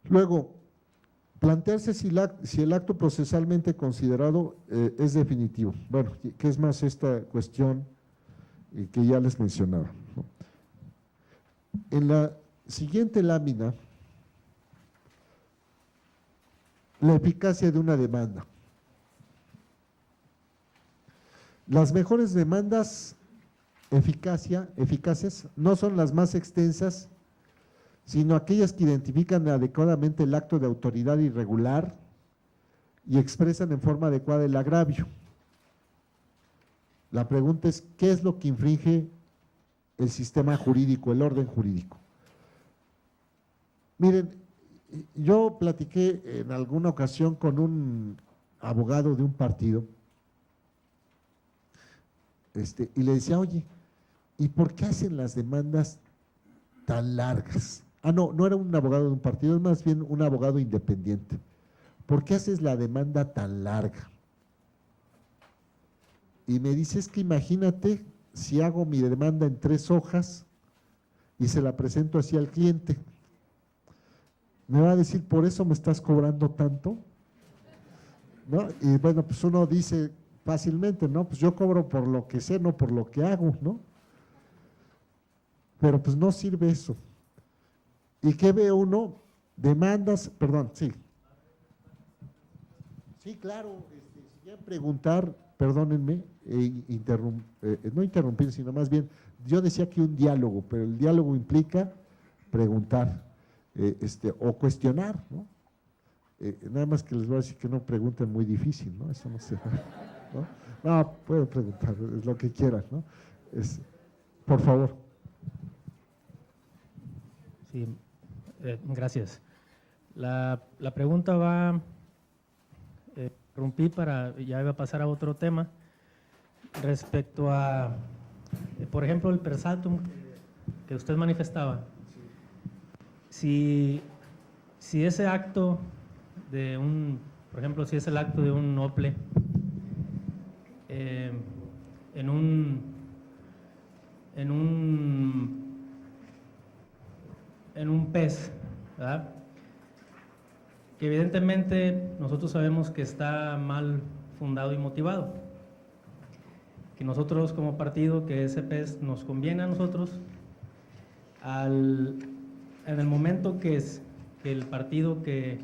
Luego, plantearse si el acto procesalmente considerado es definitivo. Bueno, que es más esta cuestión que ya les mencionaba, ¿no? En la siguiente lámina, la eficacia de una demanda. Las mejores demandas eficaces no son las más extensas, sino aquellas que identifican adecuadamente el acto de autoridad irregular y expresan en forma adecuada el agravio. La pregunta es, ¿qué es lo que infringe el sistema jurídico, el orden jurídico? Miren, yo platiqué en alguna ocasión con un abogado de un partido y le decía, oye, ¿y por qué hacen las demandas tan largas? Ah, no era un abogado de un partido, es más bien un abogado independiente. ¿Por qué haces la demanda tan larga? Y me dice, es que imagínate si hago mi demanda en 3 hojas y se la presento así al cliente. Me va a decir, ¿por eso me estás cobrando tanto? ¿No? Y bueno, pues uno dice fácilmente, ¿no? Pues yo cobro por lo que sé, no por lo que hago, ¿no? Pero pues no sirve eso. ¿Y qué ve uno? Demandas, perdón, sí. Sí, claro, si quieren preguntar, perdónenme, no interrumpir, sino más bien, yo decía que un diálogo, pero el diálogo implica preguntar o cuestionar, ¿no? Nada más que les voy a decir que no pregunten muy difícil, ¿no? Eso no se ¿no? No, pueden preguntar lo que quieran, ¿no? Por favor. Sí, gracias. La pregunta va, rompí ya iba a pasar a otro tema, respecto a, por ejemplo, el per saltum que usted manifestaba. Si ese acto de por ejemplo, si es el acto de un OPLE en un PES, ¿verdad? Que evidentemente nosotros sabemos que está mal fundado y motivado, que nosotros como partido, que ese PES nos conviene a nosotros, en el momento que el partido que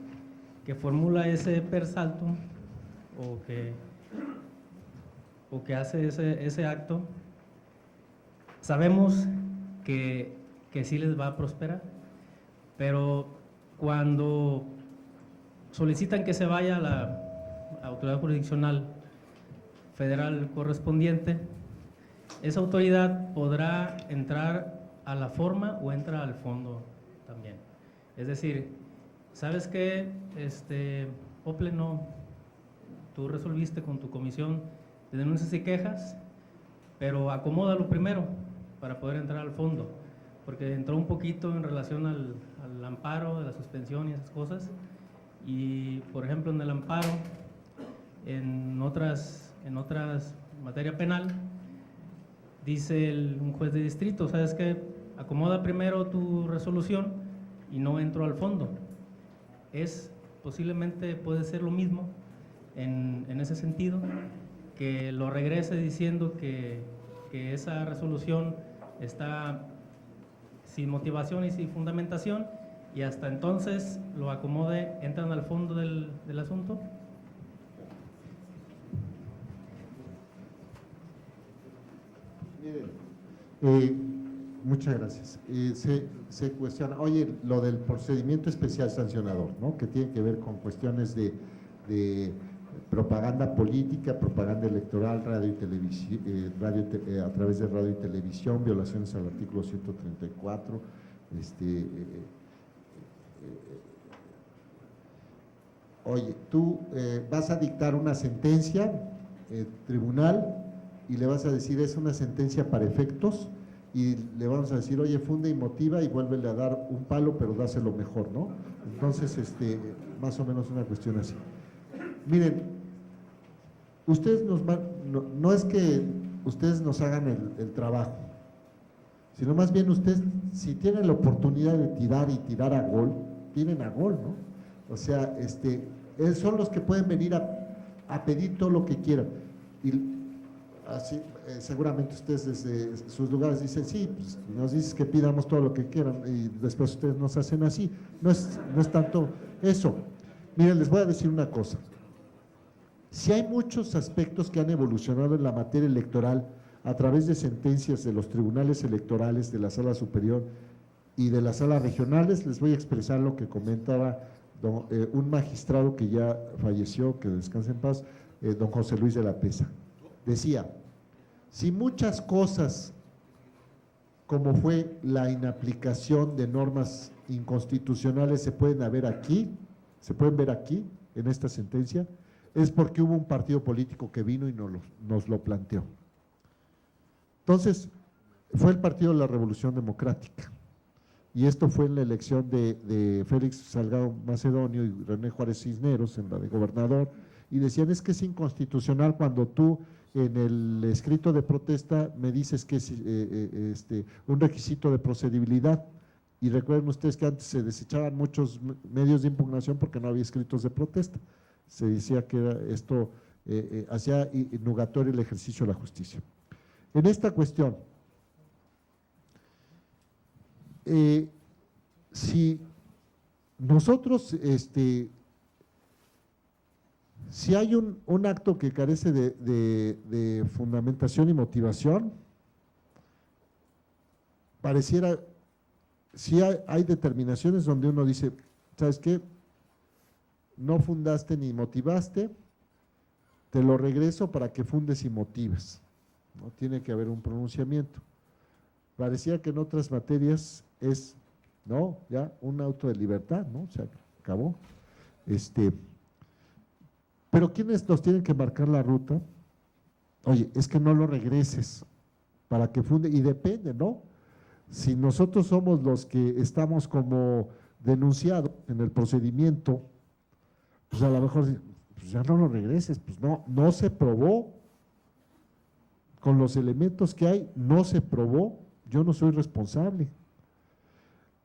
formula ese per saltum o que hace ese acto, sabemos que sí les va a prosperar, pero cuando solicitan que se vaya a la autoridad jurisdiccional federal correspondiente, esa autoridad podrá entrar a la forma o entra al fondo también. Es decir, ¿sabes qué? OPLE no, tú resolviste con tu comisión de denuncias y quejas, pero acomódalo primero para poder entrar al fondo, porque entró un poquito en relación al amparo, de la suspensión y esas cosas, y por ejemplo en el amparo, en otras materia penal, dice un juez de distrito, ¿sabes qué? Acomoda primero tu resolución y no entro al fondo. Posiblemente puede ser lo mismo en ese sentido, que lo regrese diciendo que esa resolución está sin motivación y sin fundamentación, y hasta entonces lo acomode, entran al fondo del asunto. Muchas gracias. Se cuestiona, oye, lo del procedimiento especial sancionador, ¿no? Que tiene que ver con cuestiones de propaganda política, propaganda electoral, radio y televisión, a través de radio y televisión, violaciones al artículo 134, oye, tú vas a dictar una sentencia, tribunal, y le vas a decir, es una sentencia para efectos, y le vamos a decir, oye, funda y motiva y vuélvele a dar un palo, pero dáselo mejor, ¿no? Entonces, más o menos una cuestión así. Miren, ustedes no es que ustedes nos hagan el trabajo, sino más bien ustedes, si tienen la oportunidad de tirar y tirar a gol, tienen a gol, ¿no? O sea, son los que pueden venir a pedir todo lo que quieran. Y así, seguramente ustedes desde sus lugares dicen, sí, pues nos dices que pidamos todo lo que quieran y después ustedes nos hacen así. No es tanto eso. Miren, les voy a decir una cosa. Si hay muchos aspectos que han evolucionado en la materia electoral a través de sentencias de los tribunales electorales de la Sala Superior y de las salas regionales, les voy a expresar lo que comentaba un magistrado que ya falleció, que descanse en paz, don José Luis de la Pesa. Decía, si muchas cosas, como fue la inaplicación de normas inconstitucionales, se pueden ver aquí, en esta sentencia, es porque hubo un partido político que vino y nos lo planteó. Entonces, fue el Partido de la Revolución Democrática, y esto fue en la elección de Félix Salgado Macedonio y René Juárez Cisneros, en la de gobernador, y decían, es que es inconstitucional cuando tú en el escrito de protesta me dices que es un requisito de procedibilidad. Y recuerden ustedes que antes se desechaban muchos medios de impugnación porque no había escritos de protesta. Se decía que esto hacía nugatorio el ejercicio de la justicia. En esta cuestión, si nosotros, si hay un acto que carece de fundamentación y motivación, pareciera, si hay determinaciones donde uno dice, ¿sabes qué? No fundaste ni motivaste, te lo regreso para que fundes y motives, ¿no? Tiene que haber un pronunciamiento. Parecía que en otras materias es, no, ya un auto de libertad, ¿no? Se acabó. Pero ¿quiénes nos tienen que marcar la ruta? Oye, es que no lo regreses para que funde, y depende, ¿no? Si nosotros somos los que estamos como denunciados en el procedimiento, pues a lo mejor pues ya no lo regreses, pues no se probó, con los elementos que hay, no se probó, yo no soy responsable.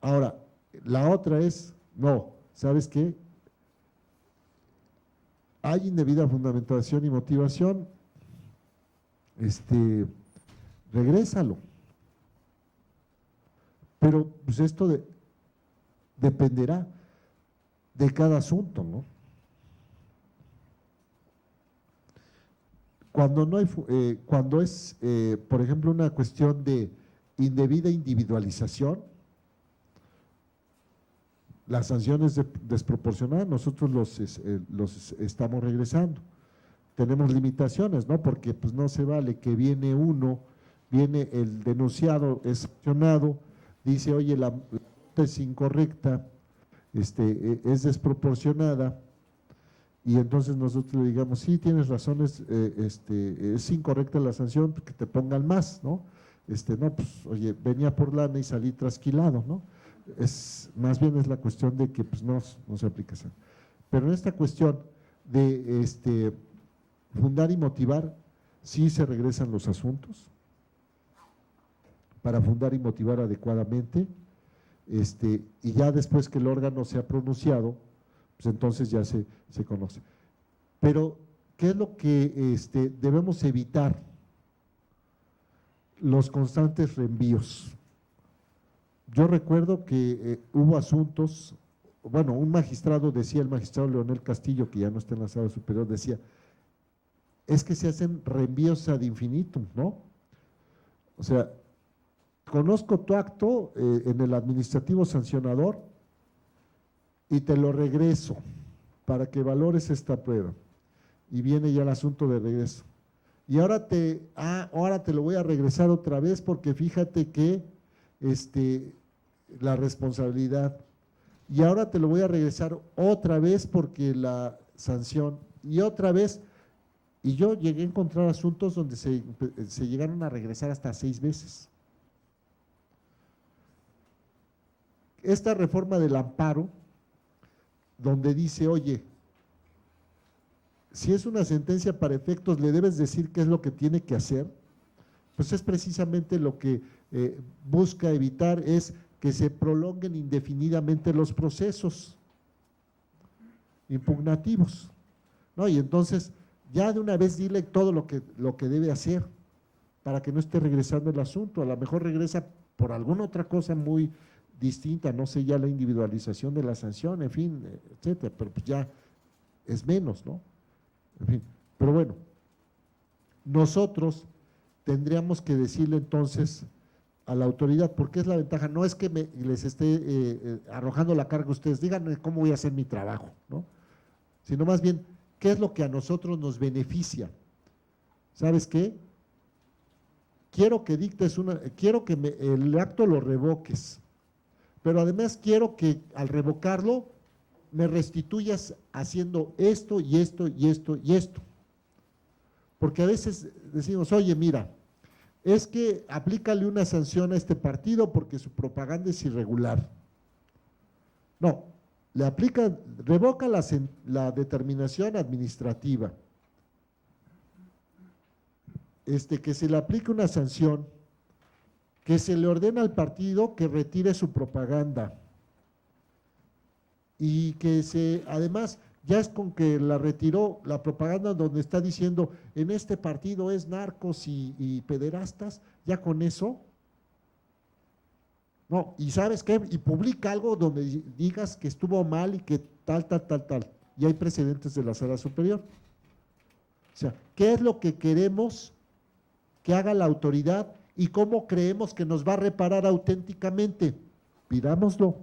Ahora, la otra es, no, ¿sabes qué? Hay indebida fundamentación y motivación, regrésalo. Pero pues esto dependerá de cada asunto, ¿no? Cuando no hay, cuando es, por ejemplo, una cuestión de indebida individualización, la sanción es desproporcionada, nosotros los estamos regresando. Tenemos limitaciones, ¿no? Porque pues no se vale que viene el denunciado, es sancionado, dice, oye, la es incorrecta, es desproporcionada, y entonces nosotros le digamos, sí, tienes razón, es incorrecta la sanción, que te pongan más, ¿no? No, pues, oye, venía por lana y salí trasquilado, ¿no? Más bien es la cuestión de que pues no se aplica esa. Pero en esta cuestión de fundar y motivar, sí se regresan los asuntos para fundar y motivar adecuadamente, y ya después que el órgano se ha pronunciado, pues entonces ya se conoce. Pero, ¿qué es lo que debemos evitar? Los constantes reenvíos. Yo recuerdo que hubo asuntos, bueno, un magistrado decía, el magistrado Leonel Castillo, que ya no está en la Sala Superior, decía, es que se hacen reenvíos ad infinitum, ¿no? O sea, conozco tu acto en el administrativo sancionador y te lo regreso para que valores esta prueba. Y viene ya el asunto de regreso. Y ahora te lo voy a regresar otra vez porque fíjate que la responsabilidad, y ahora te lo voy a regresar otra vez porque la sanción, y otra vez, y yo llegué a encontrar asuntos donde se llegaron a regresar hasta 6 veces. Esta reforma del amparo, donde dice, oye, si es una sentencia para efectos, le debes decir qué es lo que tiene que hacer, pues es precisamente lo que busca evitar, es que se prolonguen indefinidamente los procesos impugnativos, ¿no? Y entonces ya de una vez dile todo lo que debe hacer para que no esté regresando el asunto. A lo mejor regresa por alguna otra cosa muy distinta, no sé, ya la individualización de la sanción, en fin, etcétera, pero pues ya es menos, ¿no? En fin, pero bueno, nosotros tendríamos que decirle entonces a la autoridad, porque es la ventaja, no es que les esté arrojando la carga a ustedes, díganme cómo voy a hacer mi trabajo, ¿no? Sino más bien, ¿qué es lo que a nosotros nos beneficia? ¿Sabes qué? Quiero que dictes quiero que el acto lo revoques, pero además quiero que al revocarlo me restituyas haciendo esto y esto y esto y esto. Porque a veces decimos, oye, mira, es que aplícale una sanción a este partido porque su propaganda es irregular. No, le aplica, revoca la determinación administrativa. Que se le aplique una sanción, que se le ordena al partido que retire su propaganda y que además, ya es con que la retiró la propaganda donde está diciendo en este partido es narcos y pederastas, ya con eso, no, y ¿sabes qué? Y publica algo donde digas que estuvo mal y que tal, y hay precedentes de la Sala Superior. O sea, ¿qué es lo que queremos que haga la autoridad y cómo creemos que nos va a reparar auténticamente? Pidámoslo.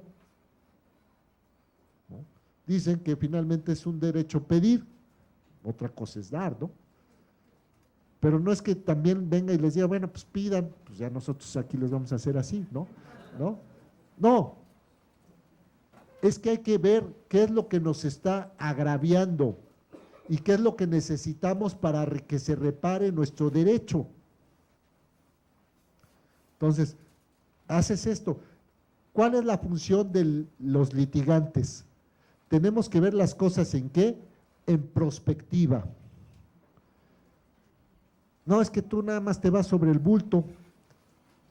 Dicen que finalmente es un derecho pedir, otra cosa es dar, ¿no? Pero no es que también venga y les diga, bueno, pues pidan, pues ya nosotros aquí les vamos a hacer así, ¿no? No, es que hay que ver qué es lo que nos está agraviando y qué es lo que necesitamos para que se repare nuestro derecho. Entonces, haces esto. ¿Cuál es la función de los litigantes? Tenemos que ver las cosas ¿en qué? En prospectiva. No es que tú nada más te vas sobre el bulto,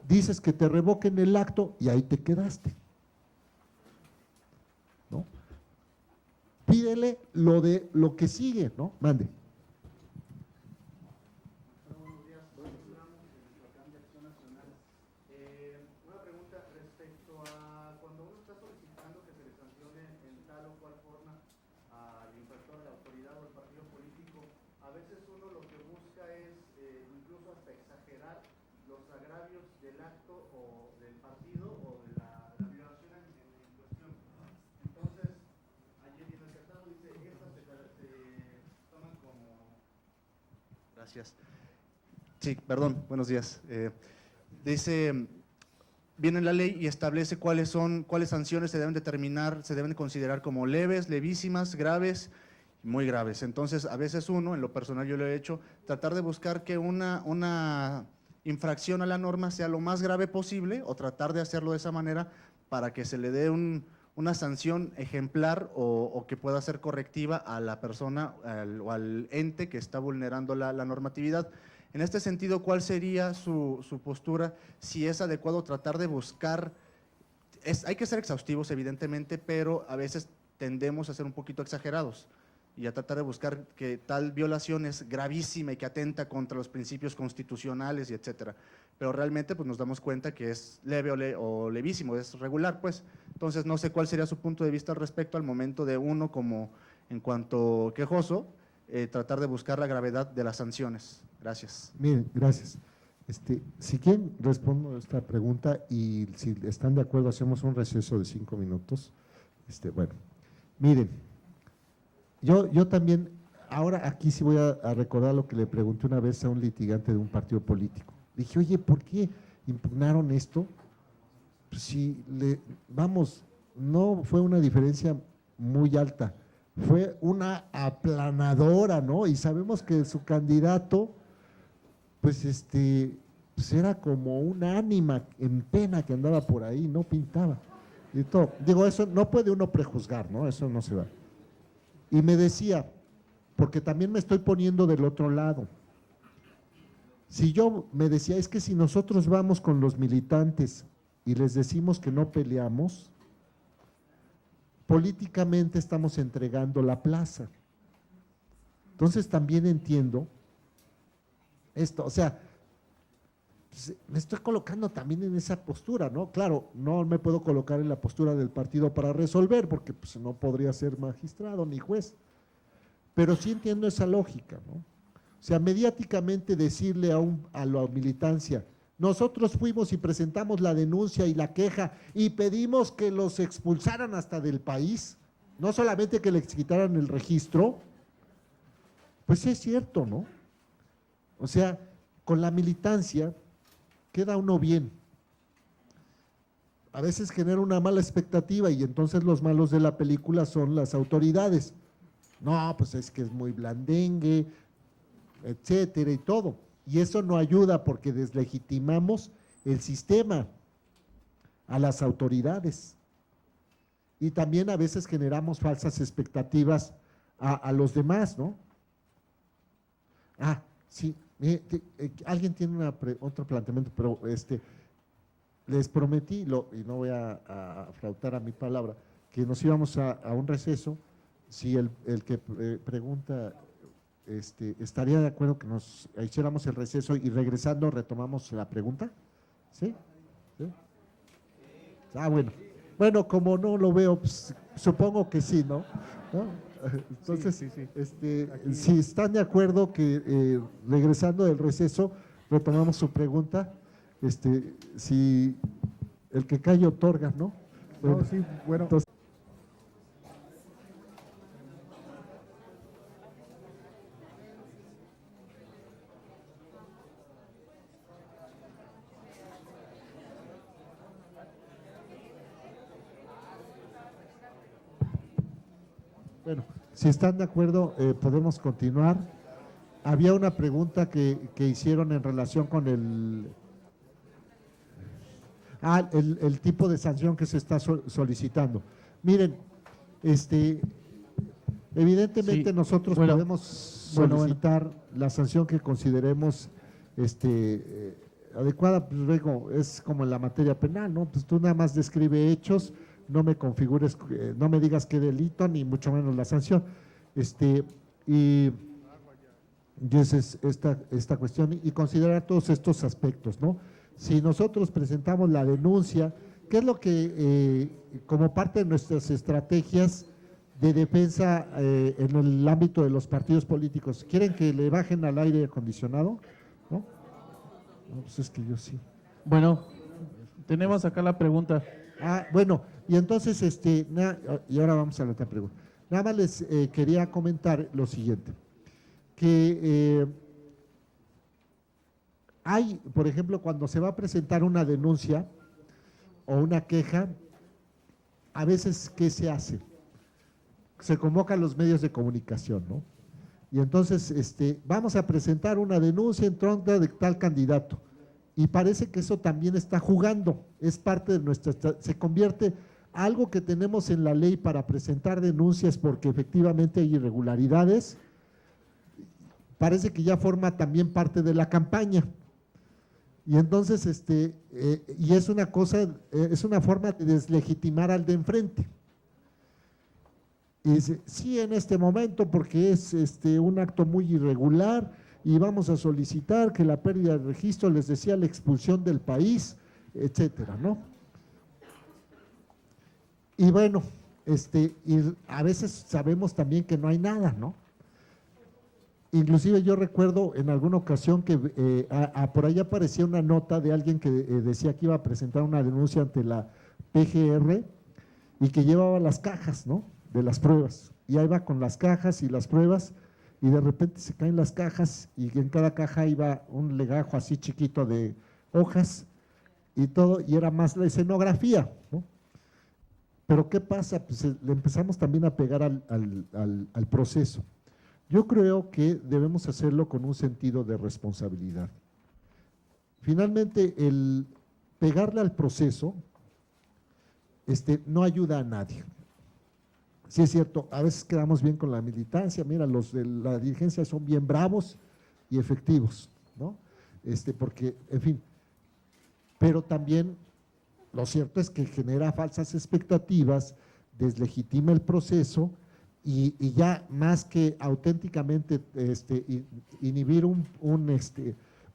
dices que te revoquen el acto y ahí te quedaste, ¿no? Pídele lo que sigue, ¿no? Mande. Gracias. Sí, perdón, buenos días. Dice, viene la ley y establece cuáles sanciones se deben determinar, se deben considerar como leves, levísimas, graves y muy graves. Entonces, a veces uno, en lo personal yo lo he hecho, tratar de buscar que una infracción a la norma sea lo más grave posible o tratar de hacerlo de esa manera para que se le dé una sanción ejemplar o que pueda ser correctiva a la persona o al ente que está vulnerando la normatividad. En este sentido, ¿cuál sería su postura? Si es adecuado tratar de buscar, hay que ser exhaustivos evidentemente, pero a veces tendemos a ser un poquito exagerados y a tratar de buscar que tal violación es gravísima y que atenta contra los principios constitucionales y etcétera. Pero realmente pues nos damos cuenta que es leve o levísimo, es regular pues. Entonces no sé cuál sería su punto de vista al respecto al momento de uno como en cuanto quejoso, tratar de buscar la gravedad de las sanciones. Gracias. Miren, gracias. Si quieren respondo a esta pregunta y si están de acuerdo hacemos un receso de 5 minutos. Bueno, miren, yo también, ahora aquí sí voy a recordar lo que le pregunté una vez a un litigante de un partido político. Dije, oye, ¿por qué impugnaron esto? Pues si no fue una diferencia muy alta, fue una aplanadora, ¿no? Y sabemos que su candidato, pues era como un ánima en pena que andaba por ahí, no pintaba. Y todo. Digo, eso no puede uno prejuzgar, ¿no? Eso no se va. Y me decía, porque también me estoy poniendo del otro lado. Me decía, es que si nosotros vamos con los militantes y les decimos que no peleamos, políticamente estamos entregando la plaza. Entonces también entiendo esto, o sea, pues, me estoy colocando también en esa postura, ¿no? Claro, no me puedo colocar en la postura del partido para resolver, porque pues, no podría ser magistrado ni juez, pero sí entiendo esa lógica, ¿no? O sea, mediáticamente decirle a la militancia, nosotros fuimos y presentamos la denuncia y la queja y pedimos que los expulsaran hasta del país, no solamente que les quitaran el registro, pues es cierto, ¿no? O sea, con la militancia queda uno bien. A veces genera una mala expectativa y entonces los malos de la película son las autoridades. No, pues es que es muy blandengue, etcétera y todo. Y eso no ayuda porque deslegitimamos el sistema, a las autoridades. Y también a veces generamos falsas expectativas a los demás, ¿no? Ah, sí, alguien tiene otro planteamiento, pero les prometí, y no voy a faltar a mi palabra, que nos íbamos a un receso. Si el que pregunta estaría de acuerdo que nos hiciéramos el receso y regresando retomamos la pregunta. ¿Sí? ¿Sí? Ah, bueno. Bueno, como no lo veo, pues, supongo que sí, ¿no? Entonces, sí. si están de acuerdo que regresando del receso retomamos su pregunta, si el que calle otorga, ¿no? Bueno, No, sí, bueno. entonces, bueno, si están de acuerdo, podemos continuar. Había una pregunta que hicieron en relación con el tipo de sanción que se está solicitando. Miren, evidentemente Sí, nosotros bueno, podemos solicitar la sanción que consideremos adecuada, pues luego es como en la materia penal, ¿no? Pues tú nada más describe hechos, no me configures, no me digas qué delito, ni mucho menos la sanción. Y esa es esta cuestión, y considerar todos estos aspectos, ¿no? Si nosotros presentamos la denuncia, ¿qué es lo que, como parte de nuestras estrategias de defensa en el ámbito de los partidos políticos, quieren que le bajen al aire acondicionado? ¿No? No, pues es que yo sí. Bueno, tenemos acá la pregunta. Ah, bueno, y entonces, y ahora vamos a la otra pregunta. Nada más les quería comentar lo siguiente, que hay, por ejemplo, cuando se va a presentar una denuncia o una queja, a veces, ¿qué se hace? Se convocan los medios de comunicación, ¿no? Y entonces, vamos a presentar una denuncia en contra de tal candidato. Y parece que eso también está jugando, es parte de nuestra, se convierte algo que tenemos en la ley para presentar denuncias porque efectivamente hay irregularidades, parece que ya forma también parte de la campaña. Y entonces, y es una cosa, es una forma de deslegitimar al de enfrente. Y dice, sí, en este momento, porque es un acto muy irregular y vamos a solicitar que la pérdida de registro, les decía, la expulsión del país, etcétera, ¿no? Y bueno, y a veces sabemos también que no hay nada, ¿no? Inclusive yo recuerdo en alguna ocasión que por ahí aparecía una nota de alguien que decía que iba a presentar una denuncia ante la PGR y que llevaba las cajas, ¿no?, de las pruebas. Y ahí va con las cajas y las pruebas y de repente se caen las cajas y en cada caja iba un legajo así chiquito de hojas y todo, y era más la escenografía, ¿no? Pero ¿qué pasa? Pues le empezamos también a pegar al proceso. Yo creo que debemos hacerlo con un sentido de responsabilidad. Finalmente, el pegarle al proceso no ayuda a nadie. Sí es cierto, a veces quedamos bien con la militancia, mira, los de la dirigencia son bien bravos y efectivos, ¿no? Porque, en fin, pero también lo cierto es que genera falsas expectativas, deslegitima el proceso y ya más que auténticamente inhibir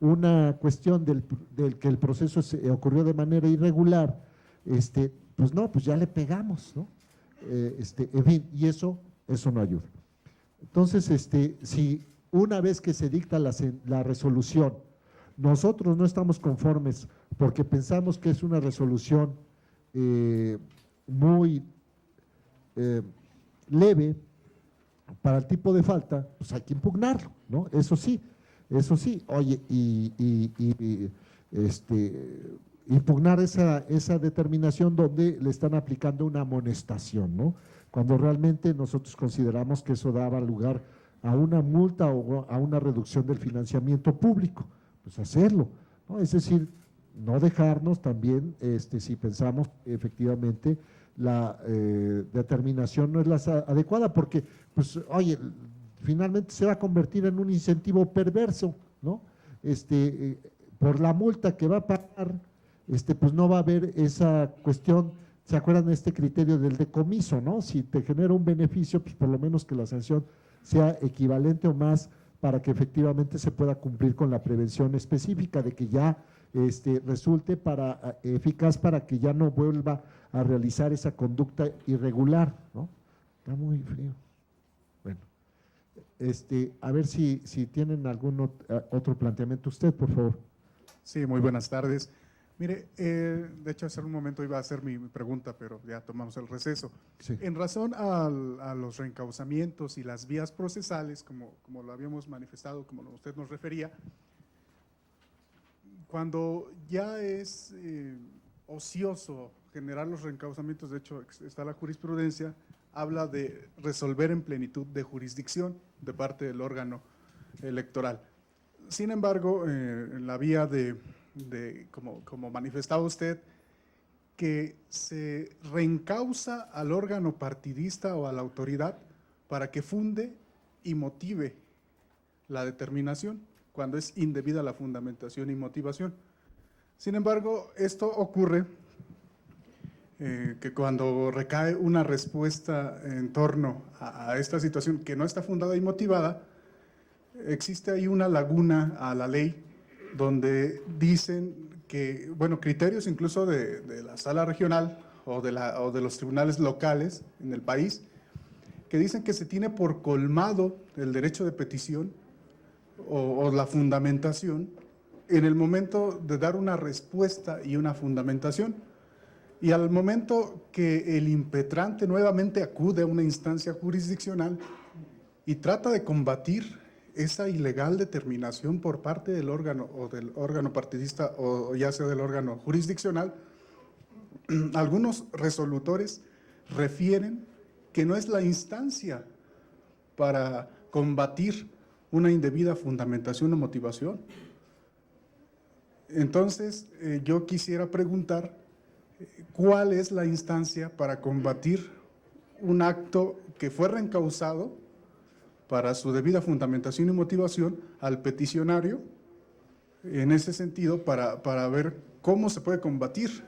una cuestión del que el proceso ocurrió de manera irregular, pues no, pues ya le pegamos, ¿no? En fin, y eso no ayuda. Entonces, si una vez que se dicta la resolución, nosotros no estamos conformes porque pensamos que es una resolución muy leve para el tipo de falta, pues hay que impugnarlo, ¿no? Eso sí, oye, impugnar esa determinación donde le están aplicando una amonestación, ¿no? Cuando realmente nosotros consideramos que eso daba lugar a una multa o a una reducción del financiamiento público, pues hacerlo, ¿no? Es decir, no dejarnos también, si pensamos efectivamente la determinación no es la adecuada, porque, pues, oye, finalmente se va a convertir en un incentivo perverso, ¿no? Por la multa que va a pagar, pues no va a haber esa cuestión. ¿Se acuerdan de este criterio del decomiso, no? Si te genera un beneficio, pues por lo menos que la sanción sea equivalente o más para que efectivamente se pueda cumplir con la prevención específica de que ya resulte eficaz para que ya no vuelva a realizar esa conducta irregular, ¿no? Está muy frío. Bueno, a ver si tienen algún otro planteamiento. Usted, por favor. Sí, muy buenas tardes. Mire, de hecho hace un momento iba a hacer mi pregunta, pero ya tomamos el receso. Sí. En razón a los reencauzamientos y las vías procesales, como lo habíamos manifestado, como usted nos refería, cuando ya es ocioso generar los reencauzamientos, de hecho está la jurisprudencia, habla de resolver en plenitud de jurisdicción de parte del órgano electoral. Sin embargo, en la vía como manifestaba usted, que se reencausa al órgano partidista o a la autoridad para que funde y motive la determinación, cuando es indebida la fundamentación y motivación. Sin embargo, esto ocurre que cuando recae una respuesta en torno a esta situación que no está fundada y motivada, existe ahí una laguna a la ley donde dicen que, bueno, criterios incluso de la sala regional o de los tribunales locales en el país, que dicen que se tiene por colmado el derecho de petición o la fundamentación en el momento de dar una respuesta y una fundamentación. Y al momento que el impetrante nuevamente acude a una instancia jurisdiccional y trata de combatir esa ilegal determinación por parte del órgano o del órgano partidista o ya sea del órgano jurisdiccional, algunos resolutores refieren que no es la instancia para combatir una indebida fundamentación o motivación. Entonces, yo quisiera preguntar, ¿cuál es la instancia para combatir un acto que fue reencausado para su debida fundamentación y motivación al peticionario? En ese sentido, para ver cómo se puede combatir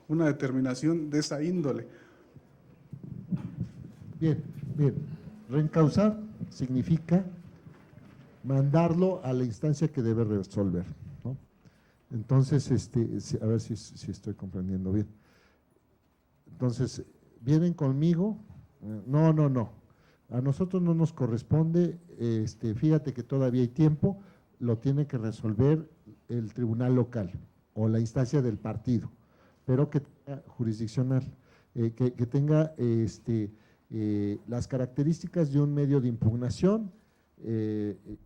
una determinación de esa índole. Bien. Reencausar significa mandarlo a la instancia que debe resolver, ¿no? Entonces, a ver si estoy comprendiendo bien. Entonces, ¿vienen conmigo? No. A nosotros no nos corresponde, fíjate que todavía hay tiempo, lo tiene que resolver el tribunal local o la instancia del partido, pero que tenga jurisdiccional, que tenga las características de un medio de impugnación,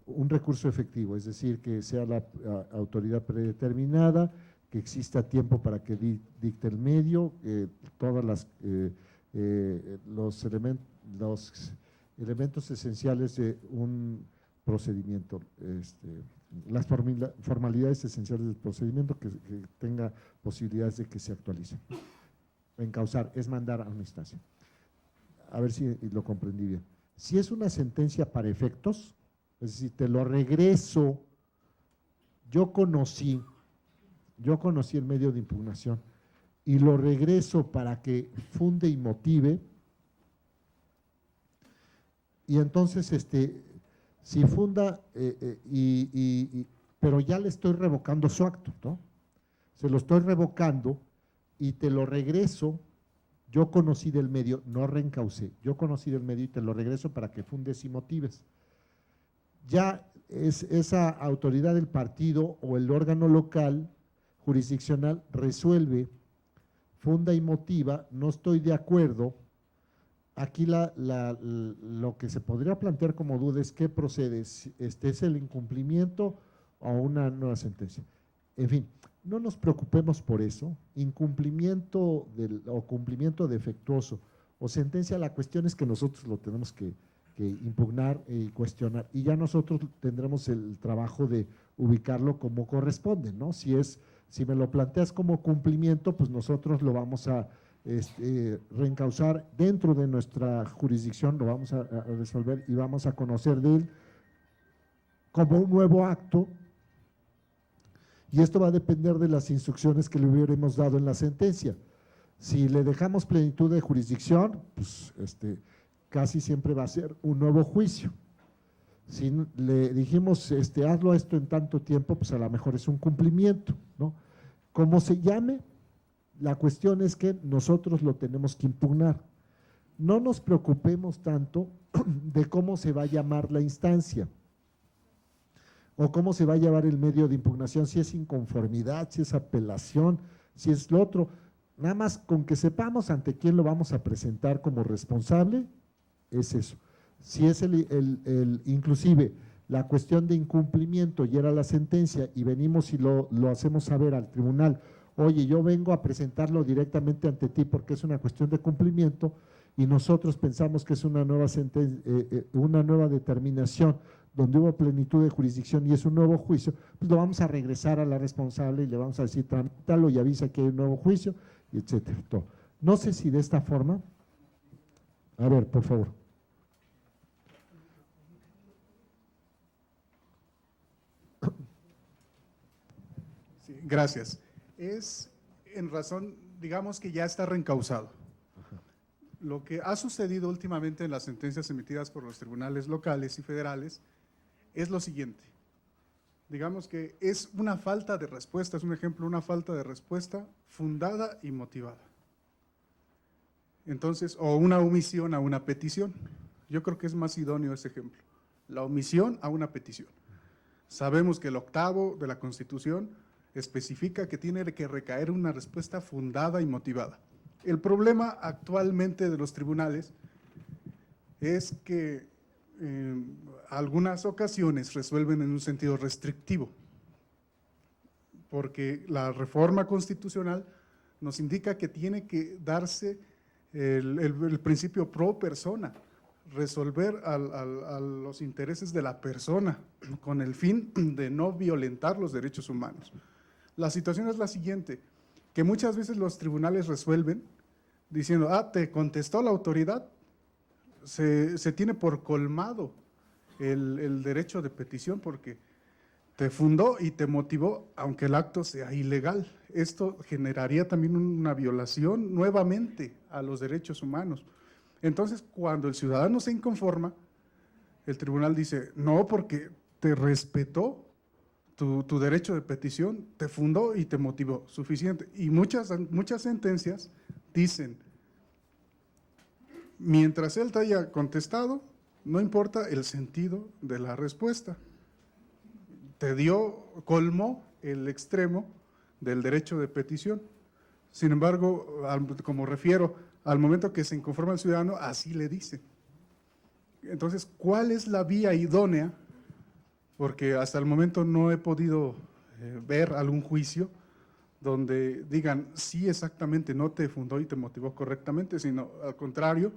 un recurso efectivo, es decir, que sea la autoridad predeterminada, que exista tiempo para que dicte el medio, todas los elementos esenciales de un procedimiento, las formalidades esenciales del procedimiento que tenga posibilidades de que se actualicen. Encausar es mandar a una instancia. A ver si lo comprendí bien. Si es una sentencia para efectos, es decir, te lo regreso, yo conocí el medio de impugnación, y lo regreso para que funde y motive, y entonces si funda, pero ya le estoy revocando su acto, ¿no? Se lo estoy revocando y te lo regreso. Yo conocí del medio, no reencaucé, yo conocí del medio y te lo regreso para que fundes y motives. Ya esa autoridad del partido o el órgano local, jurisdiccional, resuelve, funda y motiva, no estoy de acuerdo. Aquí lo que se podría plantear como duda es qué procede, ¿es el incumplimiento o una nueva sentencia? En fin, no nos preocupemos por eso, incumplimiento o cumplimiento defectuoso o sentencia, la cuestión es que nosotros lo tenemos que impugnar y cuestionar, y ya nosotros tendremos el trabajo de ubicarlo como corresponde, ¿no? Si me lo planteas como cumplimiento, pues nosotros lo vamos a reencauzar dentro de nuestra jurisdicción, lo vamos a resolver y vamos a conocer de él como un nuevo acto, y esto va a depender de las instrucciones que le hubiéramos dado en la sentencia. Si le dejamos plenitud de jurisdicción, pues casi siempre va a ser un nuevo juicio. Si le dijimos hazlo esto en tanto tiempo, pues a lo mejor es un cumplimiento, ¿no? Como se llame, la cuestión es que nosotros lo tenemos que impugnar. No nos preocupemos tanto de cómo se va a llamar la instancia o cómo se va a llevar el medio de impugnación, si es inconformidad, si es apelación, si es lo otro. Nada más con que sepamos ante quién lo vamos a presentar como responsable, es eso. Si es inclusive la cuestión de incumplimiento y era la sentencia y venimos y lo hacemos saber al tribunal, oye, yo vengo a presentarlo directamente ante ti porque es una cuestión de cumplimiento y nosotros pensamos que es una nueva una nueva determinación donde hubo plenitud de jurisdicción y es un nuevo juicio, pues lo vamos a regresar a la responsable y le vamos a decir, tramítalo y avisa que hay un nuevo juicio, y etcétera. Todo. No sé si de esta forma, a ver, por favor. Sí, gracias. Es en razón, digamos que ya está reencausado. Lo que ha sucedido últimamente en las sentencias emitidas por los tribunales locales y federales es lo siguiente. Digamos que es una falta de respuesta, es un ejemplo, una falta de respuesta fundada y motivada. Entonces, o una omisión a una petición. Yo creo que es más idóneo ese ejemplo. La omisión a una petición. Sabemos que el 8º de la Constitución especifica que tiene que recaer una respuesta fundada y motivada. El problema actualmente de los tribunales es que algunas ocasiones resuelven en un sentido restrictivo, porque la reforma constitucional nos indica que tiene que darse el principio pro persona, resolver a los intereses de la persona con el fin de no violentar los derechos humanos. La situación es la siguiente, que muchas veces los tribunales resuelven diciendo, te contestó la autoridad, se tiene por colmado el derecho de petición porque te fundó y te motivó, aunque el acto sea ilegal. Esto generaría también una violación nuevamente a los derechos humanos. Entonces, cuando el ciudadano se inconforma, el tribunal dice, no, porque te respetó tu derecho de petición, te fundó y te motivó, suficiente. Y muchas sentencias dicen, mientras él te haya contestado, no importa el sentido de la respuesta. Te colmó el extremo del derecho de petición. Sin embargo, como refiero, al momento que se inconforma el ciudadano, así le dice. Entonces, ¿cuál es la vía idónea? Porque hasta el momento no he podido ver algún juicio donde digan, sí, exactamente, no te fundó y te motivó correctamente, sino al contrario,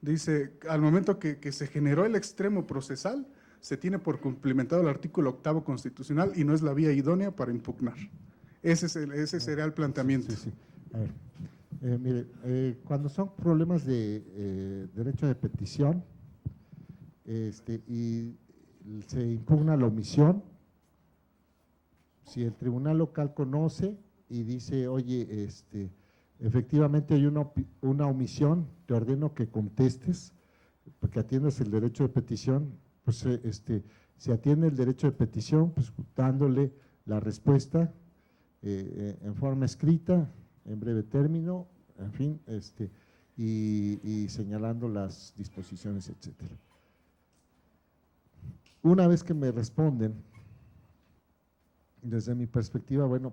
dice, al momento que se generó el extremo procesal, se tiene por cumplimentado el artículo 8º constitucional y no es la vía idónea para impugnar. Ese sería el planteamiento. Sí. A ver, mire, cuando son problemas de derecho de petición y se impugna la omisión, si el tribunal local conoce y dice, oye, efectivamente hay una omisión, te ordeno que contestes, porque atiendas el derecho de petición, pues se atiende el derecho de petición, pues dándole la respuesta en forma escrita, en breve término, en fin, y señalando las disposiciones, etcétera. Una vez que me responden, desde mi perspectiva, bueno,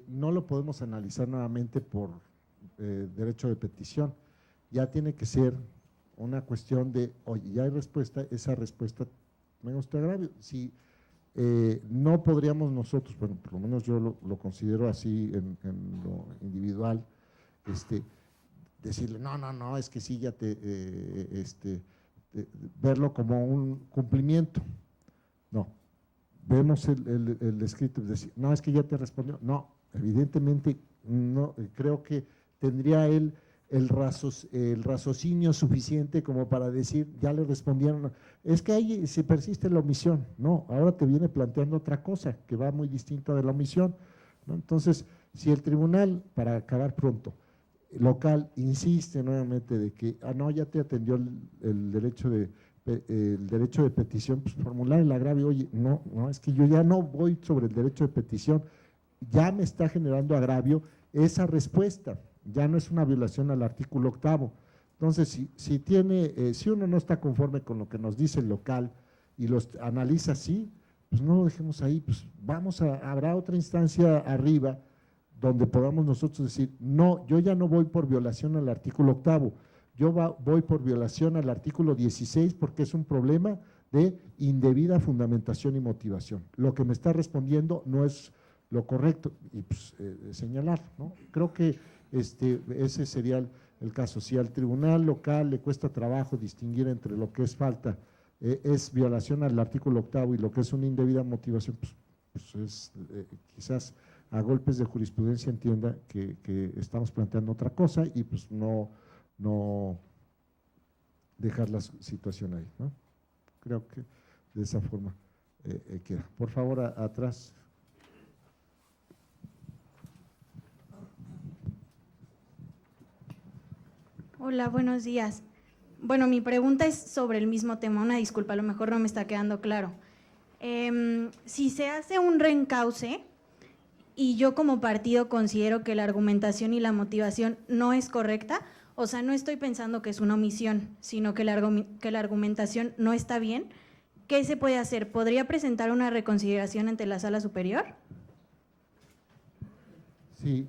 no lo podemos analizar nuevamente por derecho de petición, ya tiene que ser una cuestión de, oye, ya hay respuesta, esa respuesta me gusta agravio. Si no podríamos nosotros, bueno, por lo menos yo lo considero así en lo individual, decirle, no, es que sí, ya verlo como un cumplimiento. No, vemos el escrito y decir, no, es que ya te respondió. No, evidentemente no, creo que tendría él el raciocinio suficiente como para decir, ya le respondieron, es que ahí se persiste la omisión. No, ahora te viene planteando otra cosa que va muy distinta de la omisión, ¿no? Entonces, si el tribunal, para acabar pronto, local insiste nuevamente de que, no, ya te atendió el derecho de petición, pues formular el agravio, oye, no, es que yo ya no voy sobre el derecho de petición, ya me está generando agravio esa respuesta, ya no es una violación al artículo 8º. Entonces, si uno no está conforme con lo que nos dice el local y los analiza así, pues no lo dejemos ahí, pues habrá otra instancia arriba donde podamos nosotros decir, no, yo ya no voy por violación al artículo 8º, yo voy por violación al artículo 16 porque es un problema de indebida fundamentación y motivación. Lo que me está respondiendo no es lo correcto, y pues señalar, ¿no? Creo que ese sería el caso. Si al tribunal local le cuesta trabajo distinguir entre lo que es falta, es violación al artículo 8º y lo que es una indebida motivación, pues es quizás a golpes de jurisprudencia entienda que estamos planteando otra cosa y pues no dejar la situación ahí, ¿no? Creo que de esa forma queda. Por favor, atrás. Hola, buenos días. Bueno, mi pregunta es sobre el mismo tema, una disculpa, a lo mejor no me está quedando claro. Si se hace un reencauce y yo como partido considero que la argumentación y la motivación no es correcta, o sea, no estoy pensando que es una omisión, sino que la argumentación no está bien, ¿qué se puede hacer? ¿Podría presentar una reconsideración ante la Sala Superior? Sí.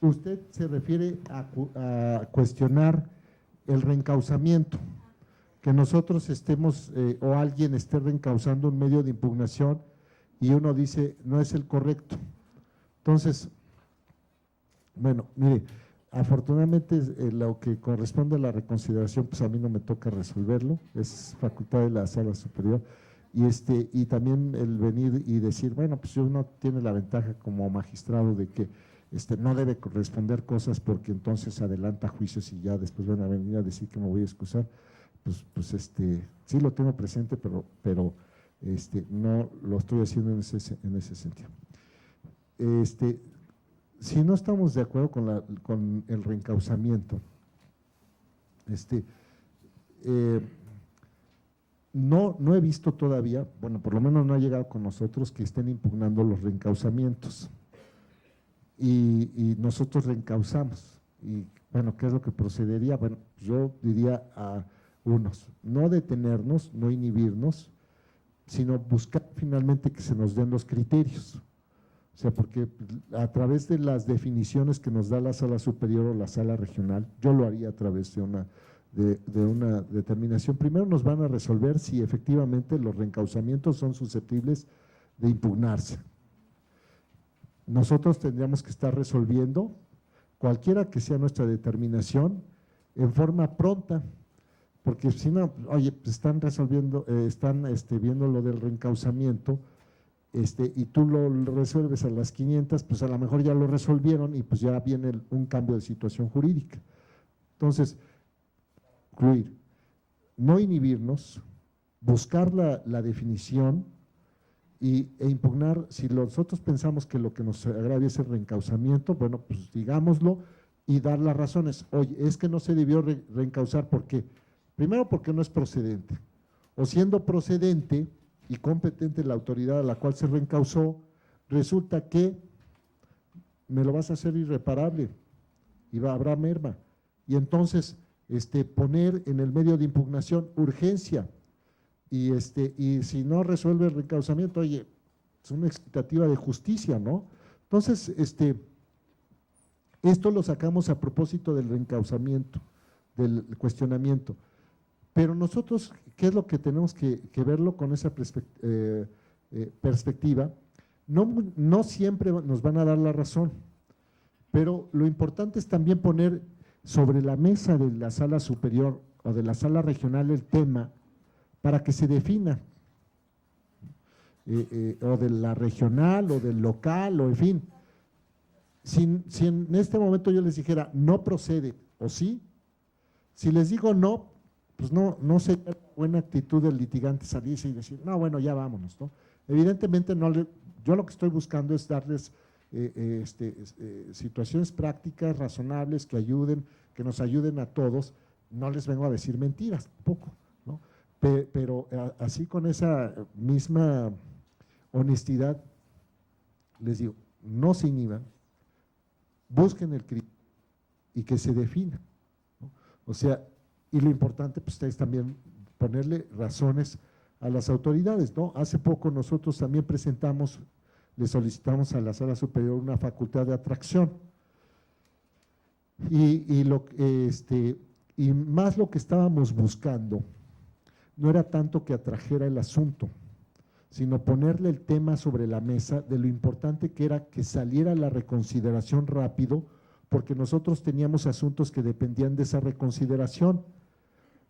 Usted se refiere a cuestionar el reencauzamiento, que nosotros estemos o alguien esté reencauzando un medio de impugnación y uno dice no es el correcto. Entonces, bueno, mire, afortunadamente lo que corresponde a la reconsideración, pues a mí no me toca resolverlo, es facultad de la Sala Superior, y también el venir y decir, bueno, pues uno tiene la ventaja como magistrado de que no debe responder cosas porque entonces adelanta juicios y ya después van a venir a decir que me voy a excusar, pues sí lo tengo presente, pero no lo estoy haciendo en ese sentido. Si no estamos de acuerdo con el reencauzamiento, no he visto todavía, bueno, por lo menos no ha llegado con nosotros que estén impugnando los reencauzamientos. Y nosotros reencauzamos. Y bueno, ¿qué es lo que procedería? Bueno, yo diría a unos, no detenernos, no inhibirnos, sino buscar finalmente que se nos den los criterios. O sea, porque a través de las definiciones que nos da la Sala Superior o la Sala Regional, yo lo haría a través de una determinación. Primero nos van a resolver si efectivamente los reencauzamientos son susceptibles de impugnarse. Nosotros tendríamos que estar resolviendo, cualquiera que sea nuestra determinación, en forma pronta, porque si no, oye, pues están resolviendo, están viendo lo del reencauzamiento, y tú lo resuelves a las 500, pues a lo mejor ya lo resolvieron y pues ya viene un cambio de situación jurídica. Entonces, concluir, no inhibirnos, buscar la definición e impugnar, si nosotros pensamos que lo que nos agravia es el reencauzamiento, bueno, pues digámoslo y dar las razones. Oye, es que no se debió reencauzar, ¿por qué? Primero porque no es procedente, o siendo procedente y competente la autoridad a la cual se reencauzó, resulta que me lo vas a hacer irreparable y habrá merma. Y entonces poner en el medio de impugnación urgencia y si no resuelve el reencauzamiento, oye, es una expectativa de justicia, ¿no? Entonces, esto lo sacamos a propósito del reencauzamiento, del cuestionamiento. Pero nosotros, ¿qué es lo que tenemos que verlo con esa perspectiva? No siempre nos van a dar la razón, pero lo importante es también poner sobre la mesa de la sala superior o de la sala regional el tema para que se defina, o de la regional o del local, o en fin. Si en este momento yo les dijera no procede, o sí, si les digo no, pues no sería buena actitud del litigante salirse y decir, no, bueno, ya vámonos, ¿no? Evidentemente, yo lo que estoy buscando es darles situaciones prácticas, razonables, que nos ayuden a todos. No les vengo a decir mentiras, tampoco, ¿no? Pero así con esa misma honestidad, les digo, no se inhiban, busquen el criterio y que se defina, ¿no? O sea, y lo importante, pues ustedes también ponerle razones a las autoridades, ¿no? Hace poco nosotros también le solicitamos a la Sala Superior una facultad de atracción y más lo que estábamos buscando no era tanto que atrajera el asunto, sino ponerle el tema sobre la mesa de lo importante que era que saliera la reconsideración rápido, porque nosotros teníamos asuntos que dependían de esa reconsideración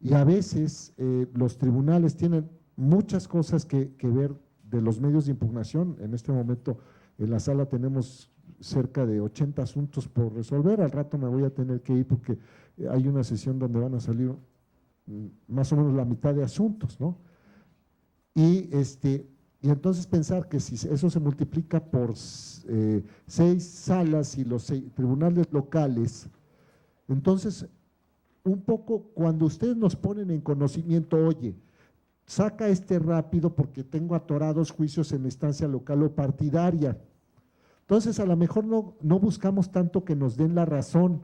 y a veces los tribunales tienen muchas cosas que ver de los medios de impugnación. En este momento en la sala tenemos cerca de 80 asuntos por resolver, al rato me voy a tener que ir porque hay una sesión donde van a salir más o menos la mitad de asuntos, ¿no? Y entonces pensar que si eso se multiplica por 6 salas y los 6 tribunales locales, entonces un poco cuando ustedes nos ponen en conocimiento, oye, saca rápido porque tengo atorados juicios en la instancia local o partidaria. Entonces a lo mejor no buscamos tanto que nos den la razón,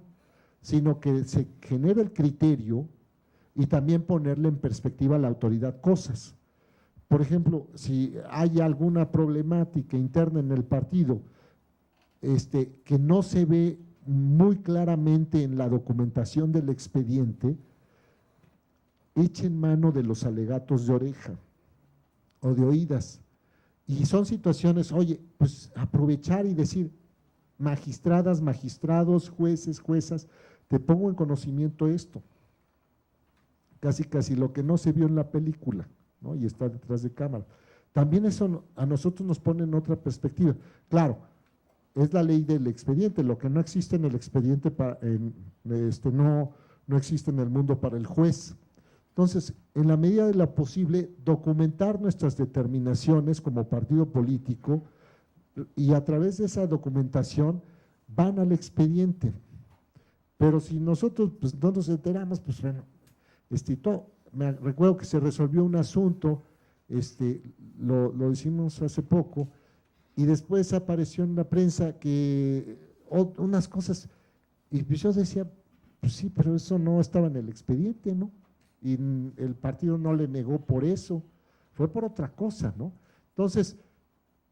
sino que se genere el criterio y también ponerle en perspectiva a la autoridad cosas. Por ejemplo, si hay alguna problemática interna en el partido que no se ve muy claramente en la documentación del expediente, echen mano de los alegatos de oreja o de oídas. Y son situaciones, oye, pues aprovechar y decir, magistradas, magistrados, jueces, juezas, te pongo en conocimiento esto. Casi lo que no se vio en la película, ¿no? Y está detrás de cámara. También eso a nosotros nos pone en otra perspectiva. Claro, es la ley del expediente, lo que no existe en el expediente no existe en el mundo para el juez. Entonces, en la medida de lo posible, documentar nuestras determinaciones como partido político y a través de esa documentación van al expediente. Pero si nosotros pues, no nos enteramos, pues bueno, me recuerdo que se resolvió un asunto, lo hicimos hace poco, y después apareció en la prensa que unas cosas, y pues yo decía, pues sí, pero eso no estaba en el expediente, ¿no? Y el partido no le negó por eso, fue por otra cosa, ¿no? Entonces,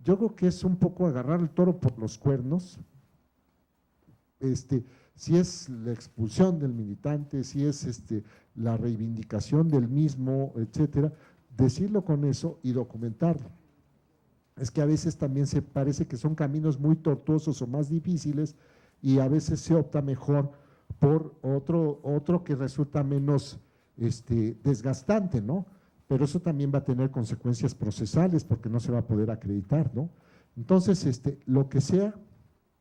yo creo que es un poco agarrar el toro por los cuernos, si es la expulsión del militante, si es la reivindicación del mismo, etcétera, decirlo con eso y documentarlo. Es que a veces también se parece que son caminos muy tortuosos o más difíciles y a veces se opta mejor por otro que resulta menos desgastante, ¿no? Pero eso también va a tener consecuencias procesales porque no se va a poder acreditar, ¿no? Entonces, lo que sea,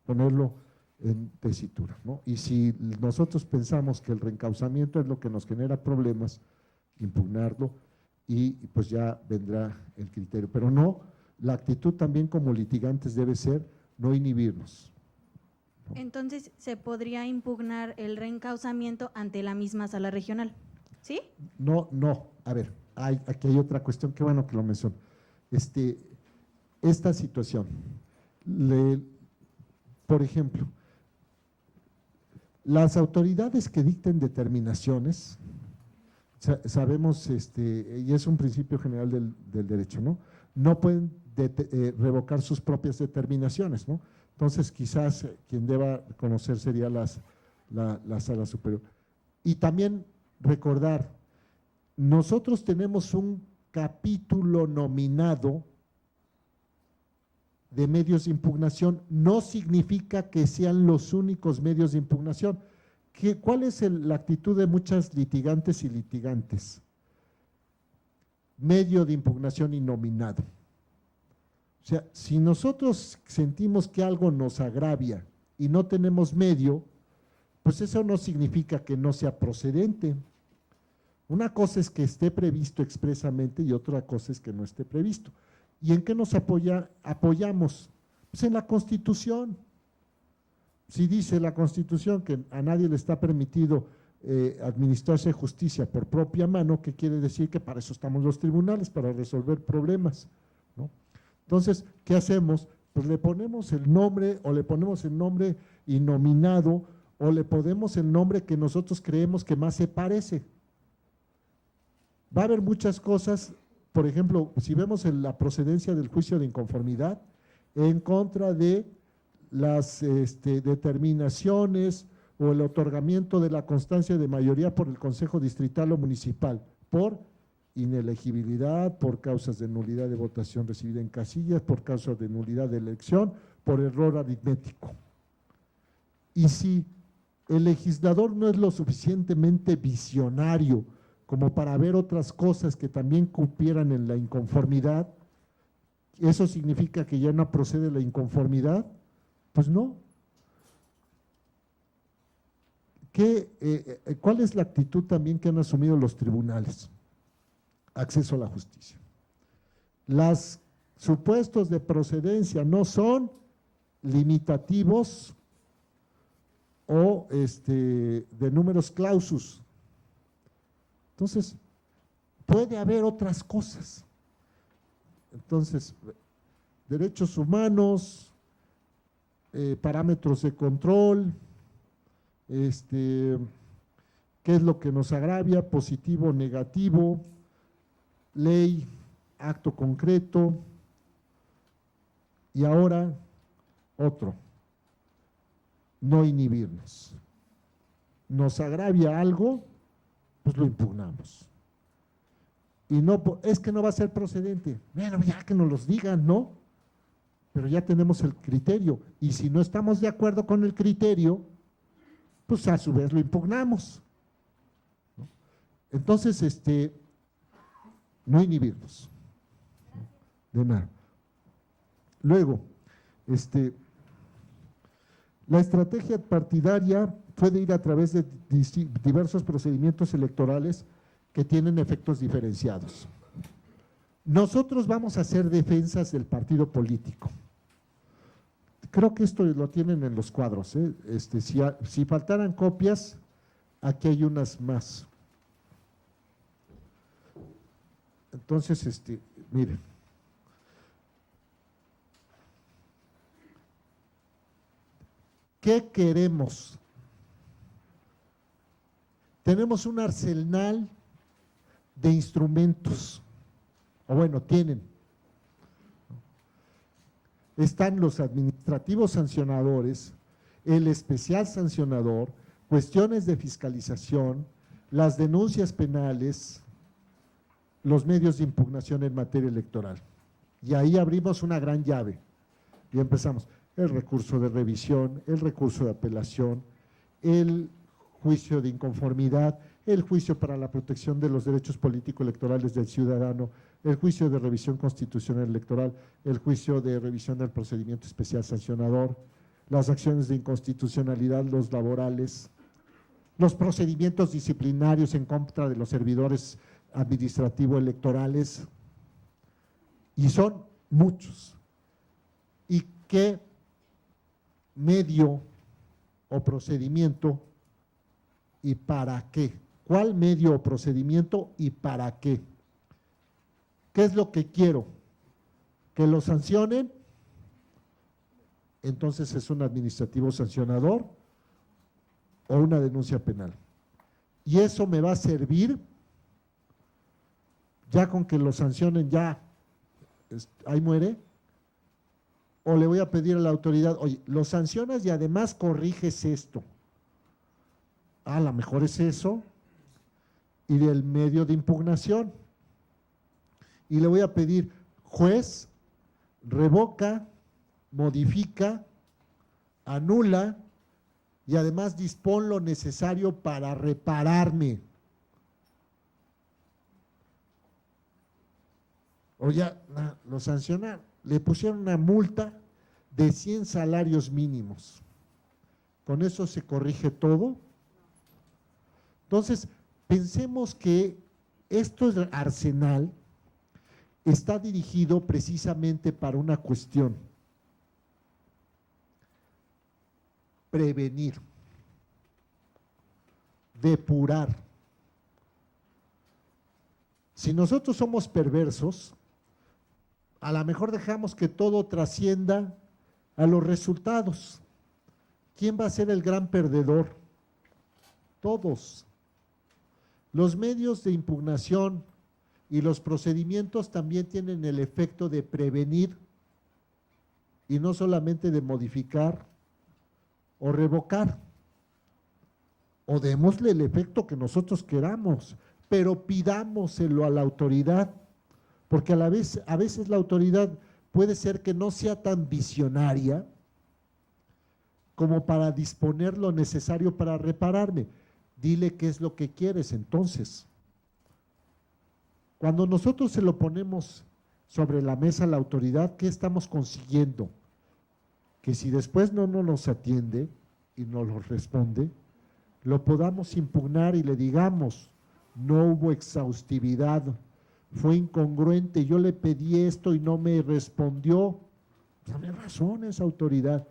ponerlo en tesitura, ¿no? Y si nosotros pensamos que el reencauzamiento es lo que nos genera problemas, impugnarlo y pues ya vendrá el criterio, pero no la actitud también como litigantes debe ser no inhibirnos. Entonces, se podría impugnar el reencauzamiento ante la misma sala regional, ¿sí? No, a ver, aquí hay otra cuestión, qué bueno que lo menciono. Esta situación, por ejemplo, las autoridades que dicten determinaciones, sabemos, y es un principio general del derecho, ¿no? No pueden revocar sus propias determinaciones, ¿no? Entonces, quizás quien deba conocer sería la sala superior. Y también recordar, nosotros tenemos un capítulo nominado de medios de impugnación, no significa que sean los únicos medios de impugnación. ¿Cuál es la actitud de muchas litigantes y litigantes? Medio de impugnación innominado. O sea, si nosotros sentimos que algo nos agravia y no tenemos medio, pues eso no significa que no sea procedente. Una cosa es que esté previsto expresamente y otra cosa es que no esté previsto. ¿Y en qué nos apoyamos? Pues en la Constitución. Si dice la Constitución que a nadie le está permitido administrarse justicia por propia mano, ¿qué quiere decir? Que para eso estamos los tribunales, para resolver problemas, ¿no? Entonces, ¿qué hacemos? Pues le ponemos el nombre, o le ponemos el nombre innominado, o le ponemos el nombre que nosotros creemos que más se parece. Va a haber muchas cosas. Por ejemplo, si vemos la procedencia del juicio de inconformidad en contra de las determinaciones o el otorgamiento de la constancia de mayoría por el Consejo Distrital o Municipal, por inelegibilidad, por causas de nulidad de votación recibida en casillas, por causas de nulidad de elección, por error aritmético. Y si el legislador no es lo suficientemente visionario como para ver otras cosas que también cupieran en la inconformidad, ¿eso significa que ya no procede la inconformidad? Pues no. ¿Cuál es la actitud también que han asumido los tribunales? Acceso a la justicia. Los supuestos de procedencia no son limitativos o de números clausus. Entonces, puede haber otras cosas. Entonces, derechos humanos, parámetros de control, qué es lo que nos agravia, positivo o negativo, ley, acto concreto, y ahora otro, no inhibirnos. Nos agravia algo, pues lo impugnamos. Y no, es que no va a ser procedente. Bueno, ya que nos los digan, ¿no? Pero ya tenemos el criterio. Y si no estamos de acuerdo con el criterio, pues a su vez lo impugnamos, ¿no? Entonces, no inhibirnos. De nada. Luego, la estrategia partidaria puede ir a través de diversos procedimientos electorales que tienen efectos diferenciados. Nosotros vamos a hacer defensas del partido político. Creo que esto lo tienen en los cuadros, ¿eh? Si faltaran copias, aquí hay unas más. Entonces, miren. ¿Qué queremos? Tenemos un arsenal de instrumentos, o bueno, tienen. Están los administrativos sancionadores, el especial sancionador, cuestiones de fiscalización, las denuncias penales, los medios de impugnación en materia electoral. Y ahí abrimos una gran llave y empezamos. El recurso de revisión, el recurso de apelación, el juicio de inconformidad, el juicio para la protección de los derechos político-electorales del ciudadano, el juicio de revisión constitucional electoral, el juicio de revisión del procedimiento especial sancionador, las acciones de inconstitucionalidad, los laborales, los procedimientos disciplinarios en contra de los servidores administrativos electorales, y son muchos. ¿Y qué medio o procedimiento y para qué? ¿Cuál medio o procedimiento y para qué? ¿Qué es lo que quiero? ¿Que lo sancionen? Entonces es un administrativo sancionador o una denuncia penal. Y eso me va a servir, ya con que lo sancionen, ya ahí muere, o le voy a pedir a la autoridad, oye, lo sancionas y además corriges esto. A lo mejor es eso, y del medio de impugnación. Y le voy a pedir, juez, revoca, modifica, anula y además dispón lo necesario para repararme. O ya lo sancionaron, le pusieron una multa de 100 salarios mínimos. ¿Con eso se corrige todo? Entonces, pensemos que esto arsenal está dirigido precisamente para una cuestión: prevenir, depurar. Si nosotros somos perversos, a lo mejor dejamos que todo trascienda a los resultados. ¿Quién va a ser el gran perdedor? Todos. Los medios de impugnación y los procedimientos también tienen el efecto de prevenir y no solamente de modificar o revocar. O démosle el efecto que nosotros queramos, pero pidámoselo a la autoridad, porque a veces la autoridad puede ser que no sea tan visionaria como para disponer lo necesario para repararme. Dile qué es lo que quieres entonces. Cuando nosotros se lo ponemos sobre la mesa a la autoridad, ¿qué estamos consiguiendo? Que si después no nos atiende y no nos responde, lo podamos impugnar y le digamos, no hubo exhaustividad, fue incongruente, yo le pedí esto y no me respondió. Dame razones, autoridad.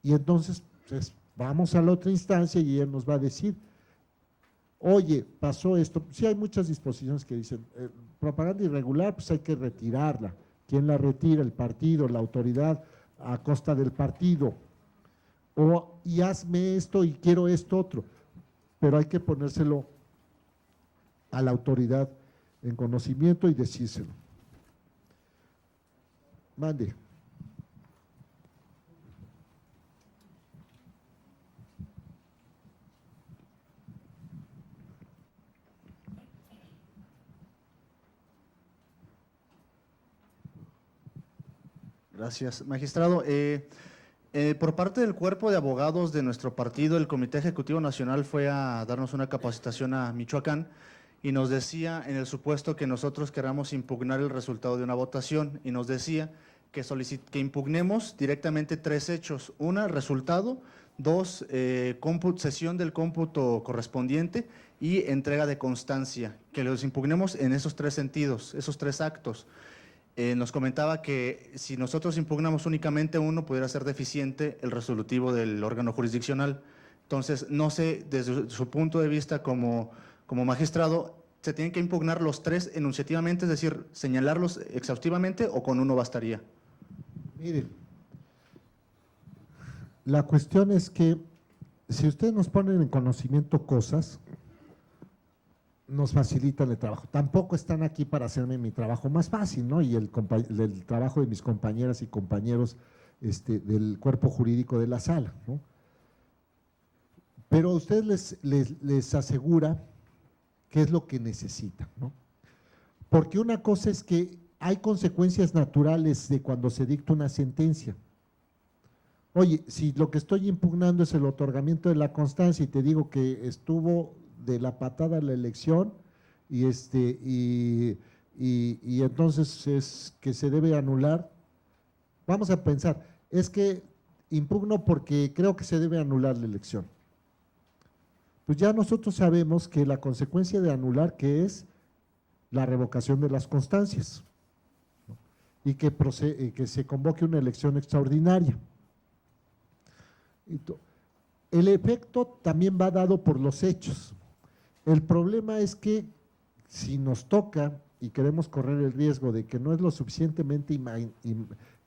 Y entonces pues, vamos a la otra instancia y ella nos va a decir, oye, pasó esto. Sí hay muchas disposiciones que dicen, propaganda irregular, pues hay que retirarla. ¿Quién la retira? El partido, la autoridad, a costa del partido. Y hazme esto y quiero esto otro. Pero hay que ponérselo a la autoridad en conocimiento y decírselo. Mande. Gracias, magistrado. Por parte del cuerpo de abogados de nuestro partido, el Comité Ejecutivo Nacional fue a darnos una capacitación a Michoacán y nos decía, en el supuesto que nosotros queramos impugnar el resultado de una votación, y nos decía que impugnemos directamente 3 hechos: 1, resultado; 2, sesión del cómputo correspondiente; y entrega de constancia, que los impugnemos en esos 3 sentidos, esos 3 actos. Nos comentaba que si nosotros impugnamos únicamente uno, pudiera ser deficiente el resolutivo del órgano jurisdiccional. Entonces, no sé, desde su punto de vista como magistrado, ¿se tienen que impugnar los 3 enunciativamente, es decir, señalarlos exhaustivamente, o con uno bastaría? Miren, la cuestión es que si ustedes nos ponen en conocimiento cosas, nos facilitan el trabajo. Tampoco están aquí para hacerme mi trabajo más fácil, ¿no? Y el trabajo de mis compañeras y compañeros del cuerpo jurídico de la sala, ¿no? Pero a ustedes les asegura qué es lo que necesitan, ¿no? Porque una cosa es que hay consecuencias naturales de cuando se dicta una sentencia. Oye, si lo que estoy impugnando es el otorgamiento de la constancia y te digo que estuvo de la patada la elección y entonces es que se debe anular, vamos a pensar, es que impugno porque creo que se debe anular la elección. Pues ya nosotros sabemos que la consecuencia de anular, que es la revocación de las constancias, ¿no? y que se convoque una elección extraordinaria. El efecto también va dado por los hechos. El problema es que si nos toca y queremos correr el riesgo de que no es lo suficientemente,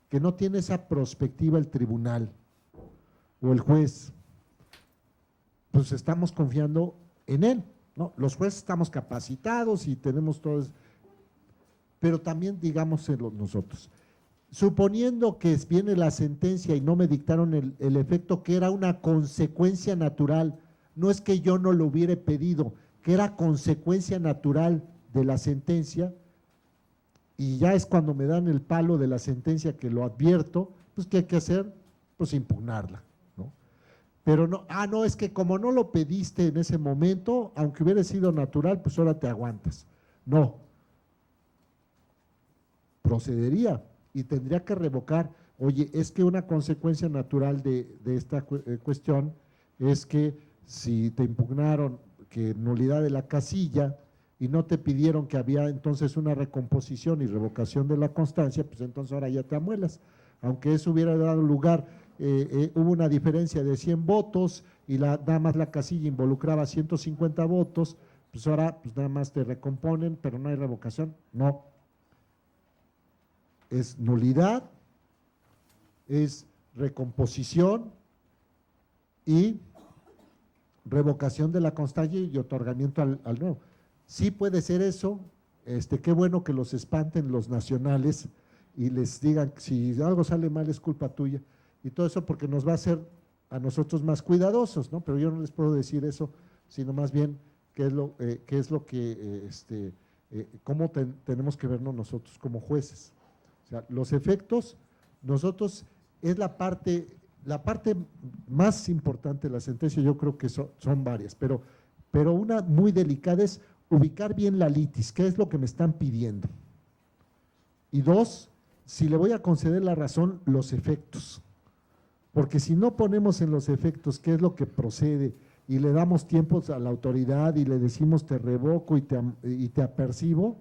que no tiene esa perspectiva el tribunal o el juez, pues estamos confiando en él, ¿no? Los jueces estamos capacitados y tenemos todo eso, pero también digámoselo nosotros. Suponiendo que viene la sentencia y no me dictaron el efecto, que era una consecuencia natural, no es que yo no lo hubiera pedido, que era consecuencia natural de la sentencia, y ya es cuando me dan el palo de la sentencia que lo advierto, pues ¿qué hay que hacer? Pues impugnarla, ¿no? Pero no, no, es que como no lo pediste en ese momento, aunque hubiera sido natural, pues ahora te aguantas. No, procedería y tendría que revocar. Oye, es que una consecuencia natural de esta cuestión es que si te impugnaron que nulidad de la casilla y no te pidieron que había entonces una recomposición y revocación de la constancia, pues entonces ahora ya te amuelas. Aunque eso hubiera dado lugar, hubo una diferencia de 100 votos y nada más la casilla involucraba 150 votos, pues ahora pues nada más te recomponen, pero no hay revocación. No. Es nulidad, es recomposición y revocación de la constancia y otorgamiento al nuevo. Sí puede ser eso, qué bueno que los espanten los nacionales y les digan si algo sale mal es culpa tuya y todo eso, porque nos va a hacer a nosotros más cuidadosos, ¿no? Pero yo no les puedo decir eso, sino más bien qué es lo que, cómo tenemos que vernos nosotros como jueces. O sea, los efectos, nosotros, es la parte más importante de la sentencia, yo creo que son varias, pero una muy delicada es ubicar bien la litis, qué es lo que me están pidiendo. Y dos, si le voy a conceder la razón, los efectos. Porque si no ponemos en los efectos qué es lo que procede y le damos tiempos a la autoridad y le decimos te revoco y te apercibo,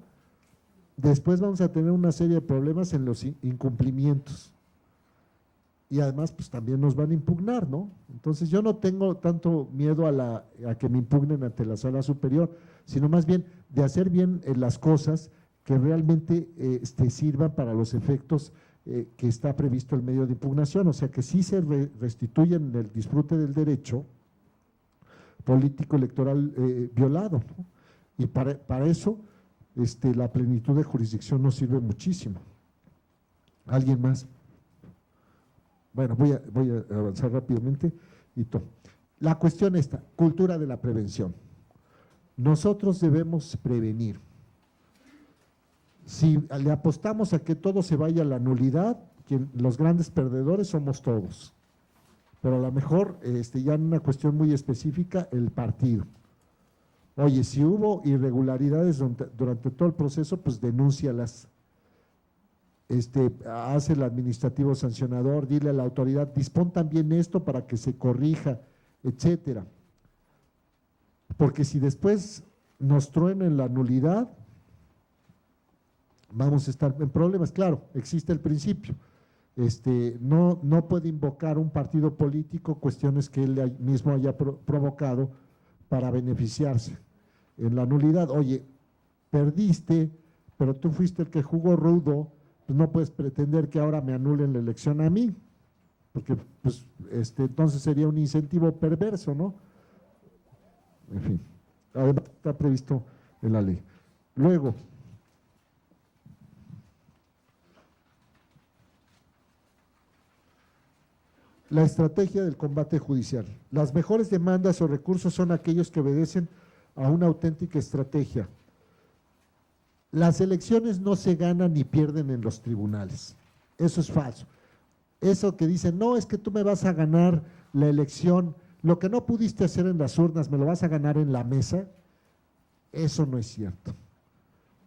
después vamos a tener una serie de problemas en los incumplimientos. Y además, pues también nos van a impugnar, ¿no? Entonces yo no tengo tanto miedo a que me impugnen ante la sala superior, sino más bien de hacer bien las cosas que realmente sirvan para los efectos que está previsto el medio de impugnación, o sea que sí se restituyen el disfrute del derecho político electoral violado, ¿no? Y para eso la plenitud de jurisdicción nos sirve muchísimo. ¿Alguien más? Bueno, voy a avanzar rápidamente. La cuestión está, cultura de la prevención. Nosotros debemos prevenir. Si le apostamos a que todo se vaya a la nulidad, los grandes perdedores somos todos. Pero a lo mejor, ya en una cuestión muy específica, el partido. Oye, si hubo irregularidades durante todo el proceso, pues denúncialas. Hace el administrativo sancionador, dile a la autoridad, dispón también esto para que se corrija, etcétera. Porque si después nos truenan la nulidad, vamos a estar en problemas. Claro, existe el principio, no puede invocar un partido político cuestiones que él mismo haya provocado para beneficiarse. En la nulidad, oye, perdiste, pero tú fuiste el que jugó rudo, pues no puedes pretender que ahora me anulen la elección a mí, porque pues, entonces sería un incentivo perverso, ¿no? En fin, además está previsto en la ley. Luego, la estrategia del combate judicial. Las mejores demandas o recursos son aquellos que obedecen a una auténtica estrategia. Las elecciones no se ganan ni pierden en los tribunales, eso es falso. Eso que dicen, no, es que tú me vas a ganar la elección, lo que no pudiste hacer en las urnas, me lo vas a ganar en la mesa, eso no es cierto.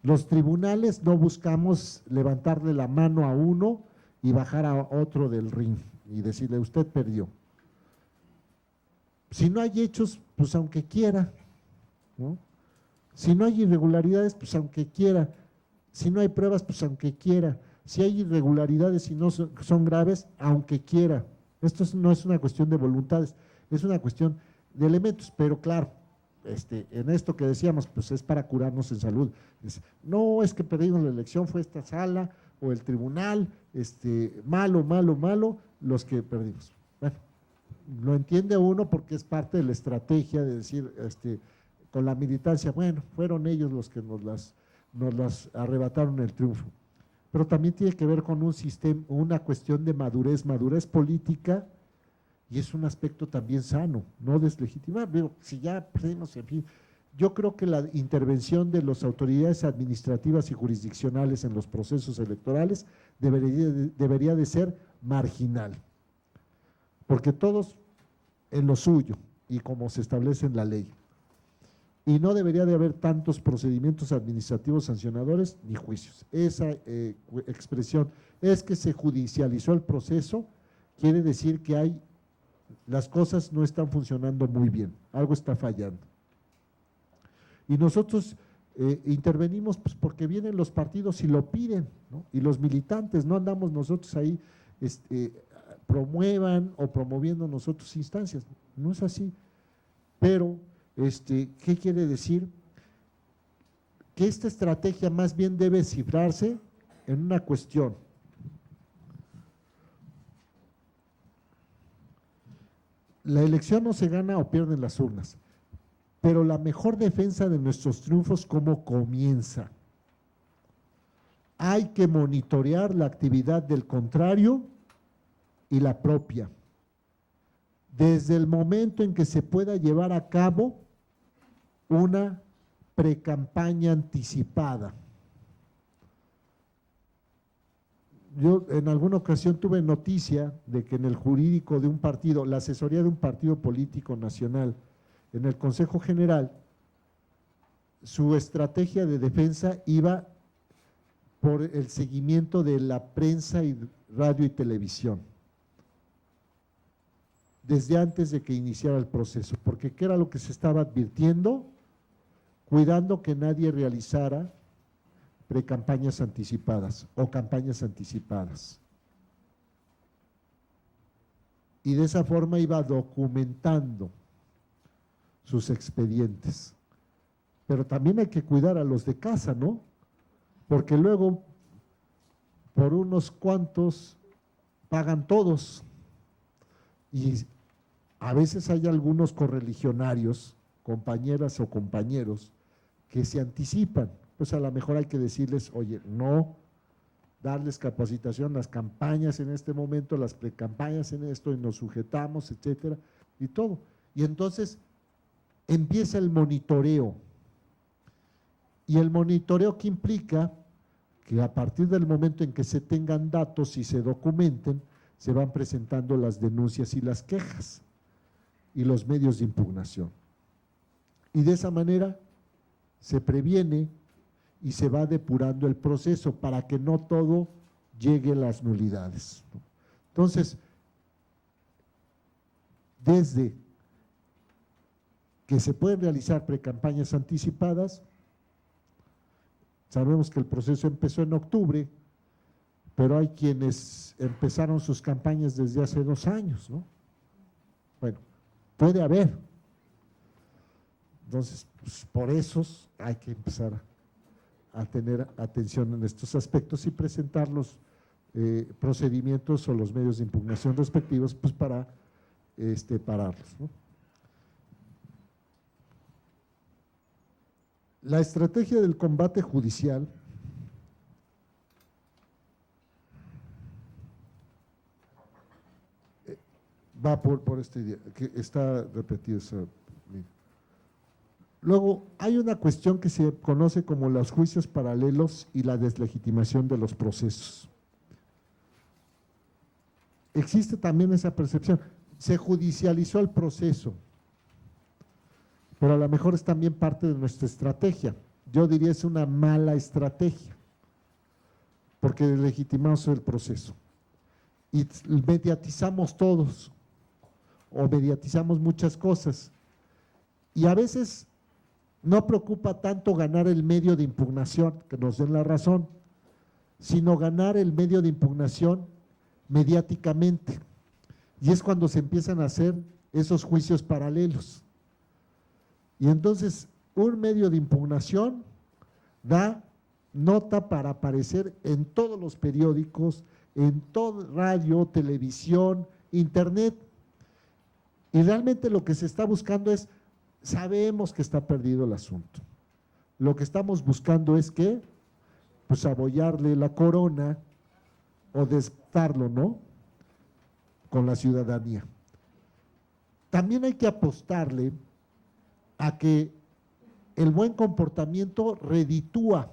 Los tribunales no buscamos levantarle la mano a uno y bajar a otro del ring y decirle, usted perdió. Si no hay hechos, pues aunque quiera, ¿no? Si no hay irregularidades, pues aunque quiera. Si no hay pruebas, pues aunque quiera. si hay irregularidades y no son graves, aunque quiera. Esto no es una cuestión de voluntades, es una cuestión de elementos, pero claro, en esto que decíamos, pues es para curarnos en salud. No es que perdimos la elección, fue esta sala o el tribunal, malo, los que perdimos. Bueno, lo entiende uno porque es parte de la estrategia de decir, con la militancia, bueno, fueron ellos los que nos las arrebataron el triunfo. Pero también tiene que ver con un sistema, una cuestión de madurez política, y es un aspecto también sano, no deslegitimar. Digo, si ya perdimos, en fin, yo creo que la intervención de las autoridades administrativas y jurisdiccionales en los procesos electorales debería de ser marginal, porque todos en lo suyo y como se establece en la ley. Y no debería de haber tantos procedimientos administrativos sancionadores ni juicios. Esa expresión es que se judicializó el proceso, quiere decir que las cosas no están funcionando muy bien, algo está fallando. Y nosotros intervenimos pues, porque vienen los partidos y lo piden, ¿no? Y los militantes, no andamos nosotros ahí promuevan o promoviendo nosotros instancias, no es así. Pero, ¿qué quiere decir? Que esta estrategia más bien debe cifrarse en una cuestión. La elección no se gana o pierde en las urnas, pero la mejor defensa de nuestros triunfos, ¿cómo comienza? Hay que monitorear la actividad del contrario y la propia. Desde el momento en que se pueda llevar a cabo una precampaña anticipada. Yo en alguna ocasión tuve noticia de que en el jurídico de un partido, la asesoría de un partido político nacional, en el Consejo General, su estrategia de defensa iba por el seguimiento de la prensa y radio y televisión, desde antes de que iniciara el proceso, porque ¿qué era lo que se estaba advirtiendo? Cuidando que nadie realizara precampañas anticipadas o campañas anticipadas. Y de esa forma iba documentando sus expedientes. Pero también hay que cuidar a los de casa, ¿no? Porque luego, por unos cuantos, pagan todos. Y a veces hay algunos correligionarios, compañeras o compañeros, que se anticipan. Pues a lo mejor hay que decirles, oye, no, darles capacitación, las campañas en este momento, las precampañas en esto, y nos sujetamos, etcétera, y todo. Y entonces empieza el monitoreo. Y el monitoreo que implica que a partir del momento en que se tengan datos y se documenten, se van presentando las denuncias y las quejas y los medios de impugnación. Y de esa manera se previene y se va depurando el proceso para que no todo llegue a las nulidades, ¿no? Entonces, desde que se pueden realizar precampañas anticipadas, sabemos que el proceso empezó en octubre, pero hay quienes empezaron sus campañas desde hace 2 años, ¿no? Bueno, puede haber. Entonces, pues, por eso hay que empezar a tener atención en estos aspectos y presentar los procedimientos o los medios de impugnación respectivos, pues para pararlos, ¿no? La estrategia del combate judicial va por esta idea, que está repetida esa línea. Luego, hay una cuestión que se conoce como los juicios paralelos y la deslegitimación de los procesos. Existe también esa percepción. Se judicializó el proceso, pero a lo mejor es también parte de nuestra estrategia. Yo diría es una mala estrategia, porque deslegitimamos el proceso y mediatizamos todos, o mediatizamos muchas cosas, y a veces no preocupa tanto ganar el medio de impugnación, que nos den la razón, sino ganar el medio de impugnación mediáticamente. Y es cuando se empiezan a hacer esos juicios paralelos. Y entonces un medio de impugnación da nota para aparecer en todos los periódicos, en todo radio, televisión, internet. Y realmente lo que se está buscando es, sabemos que está perdido el asunto. Lo que estamos buscando es que, pues abollarle la corona o descartarlo, ¿no? Con la ciudadanía. También hay que apostarle a que el buen comportamiento reditúa.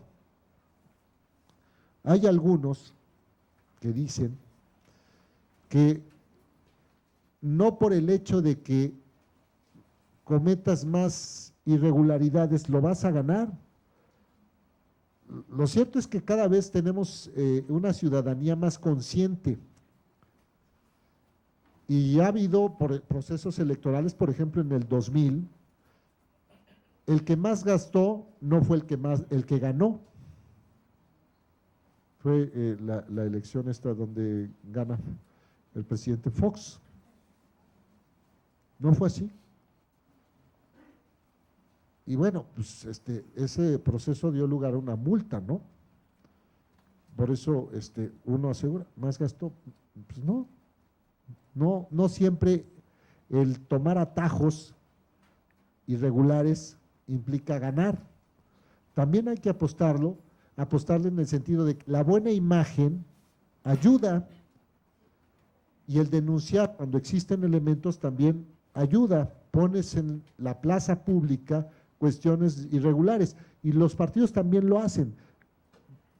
Hay algunos que dicen que no por el hecho de que cometas más irregularidades lo vas a ganar. Lo cierto es que cada vez tenemos una ciudadanía más consciente y ha habido procesos electorales, por ejemplo en el 2000, el que más gastó no fue el que ganó. Fue la elección esta donde gana el presidente Fox. No fue así. Y bueno, pues ese proceso dio lugar a una multa, ¿no? Por eso uno asegura, más gastó. Pues no siempre el tomar atajos irregulares implica ganar. También hay que apostarle en el sentido de que la buena imagen ayuda y el denunciar cuando existen elementos también ayuda. Pones en la plaza pública cuestiones irregulares y los partidos también lo hacen.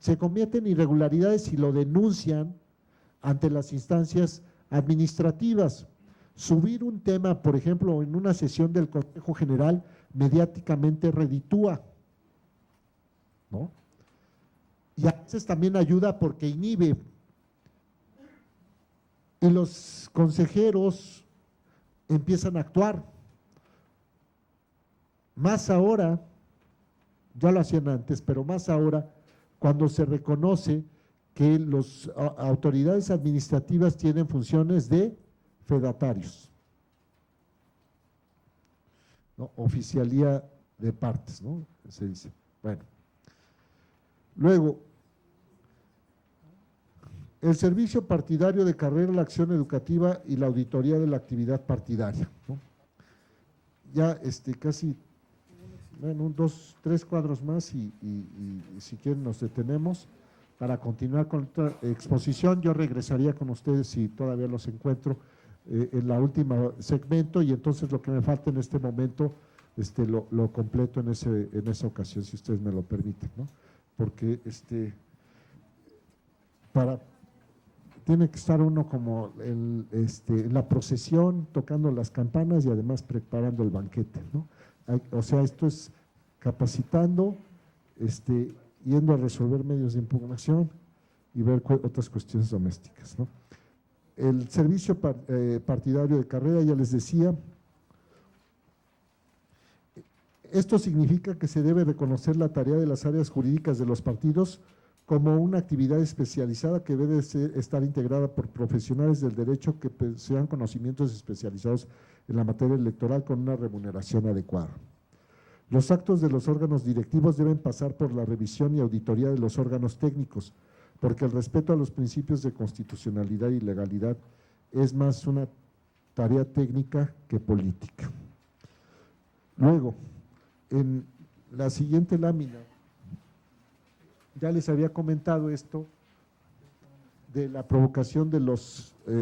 Se cometen irregularidades y lo denuncian ante las instancias administrativas. Subir un tema, por ejemplo, en una sesión del Consejo General, mediáticamente reditúa, ¿no? Y a veces también ayuda porque inhibe. Y los consejeros empiezan a actuar. Más ahora, ya lo hacían antes, pero más ahora, cuando se reconoce que las autoridades administrativas tienen funciones de fedatarios, ¿no? Oficialía de partes, ¿no? Se dice. Bueno. Luego, el servicio partidario de carrera, la acción educativa y la auditoría de la actividad partidaria, ¿no? Ya casi, bueno, 3 cuadros más y si quieren nos detenemos para continuar con esta exposición. Yo regresaría con ustedes si todavía los encuentro en la última segmento y entonces lo que me falta en este momento lo completo en esa ocasión, si ustedes me lo permiten, ¿no? Porque tiene que estar uno como en la procesión, tocando las campanas y además preparando el banquete, ¿no? O sea, esto es capacitando, yendo a resolver medios de impugnación y ver otras cuestiones domésticas, ¿no? El servicio partidario de carrera, ya les decía, esto significa que se debe reconocer la tarea de las áreas jurídicas de los partidos como una actividad especializada que debe estar integrada por profesionales del derecho que posean conocimientos especializados en la materia electoral con una remuneración adecuada. Los actos de los órganos directivos deben pasar por la revisión y auditoría de los órganos técnicos, porque el respeto a los principios de constitucionalidad y legalidad es más una tarea técnica que política. Luego, en la siguiente lámina, ya les había comentado esto de la provocación de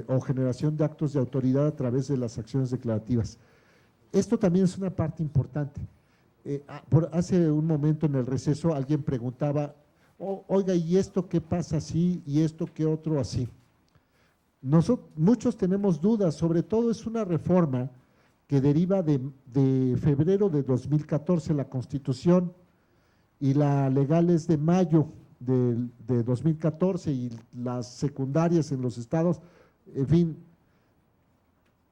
o generación de actos de autoridad a través de las acciones declarativas. Esto también es una parte importante. Hace un momento en el receso alguien preguntaba, oiga, ¿y esto qué pasa así? ¿Y esto qué otro así? Muchos tenemos dudas, sobre todo es una reforma que deriva de febrero de 2014, la Constitución, y la legal es de mayo de 2014 y las secundarias en los estados, en fin.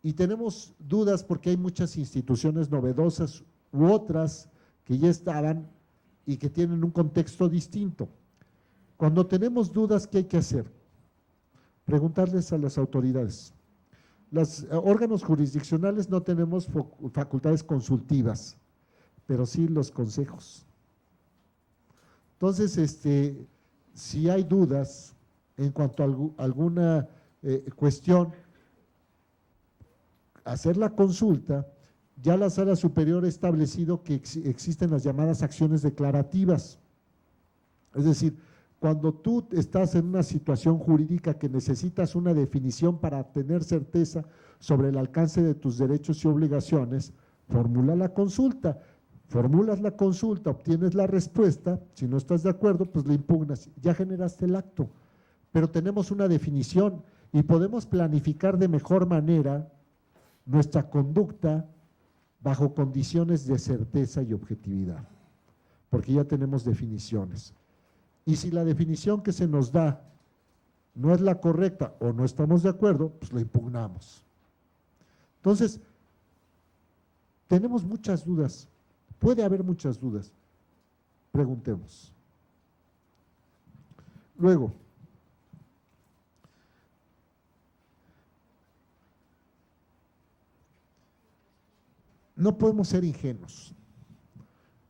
Y tenemos dudas porque hay muchas instituciones novedosas u otras que ya estaban y que tienen un contexto distinto. Cuando tenemos dudas, ¿qué hay que hacer? Preguntarles a las autoridades. Los órganos jurisdiccionales no tenemos facultades consultivas, pero sí los consejos. Entonces, si hay dudas en cuanto a alguna cuestión, hacer la consulta. Ya la Sala Superior ha establecido que existen las llamadas acciones declarativas. Es decir, cuando tú estás en una situación jurídica que necesitas una definición para tener certeza sobre el alcance de tus derechos y obligaciones, formula la consulta. Formulas la consulta, obtienes la respuesta, si no estás de acuerdo, pues la impugnas, ya generaste el acto. Pero tenemos una definición y podemos planificar de mejor manera nuestra conducta bajo condiciones de certeza y objetividad, porque ya tenemos definiciones. Y si la definición que se nos da no es la correcta o no estamos de acuerdo, pues la impugnamos. Entonces, tenemos muchas dudas, puede haber muchas dudas, preguntemos. Luego, no podemos ser ingenuos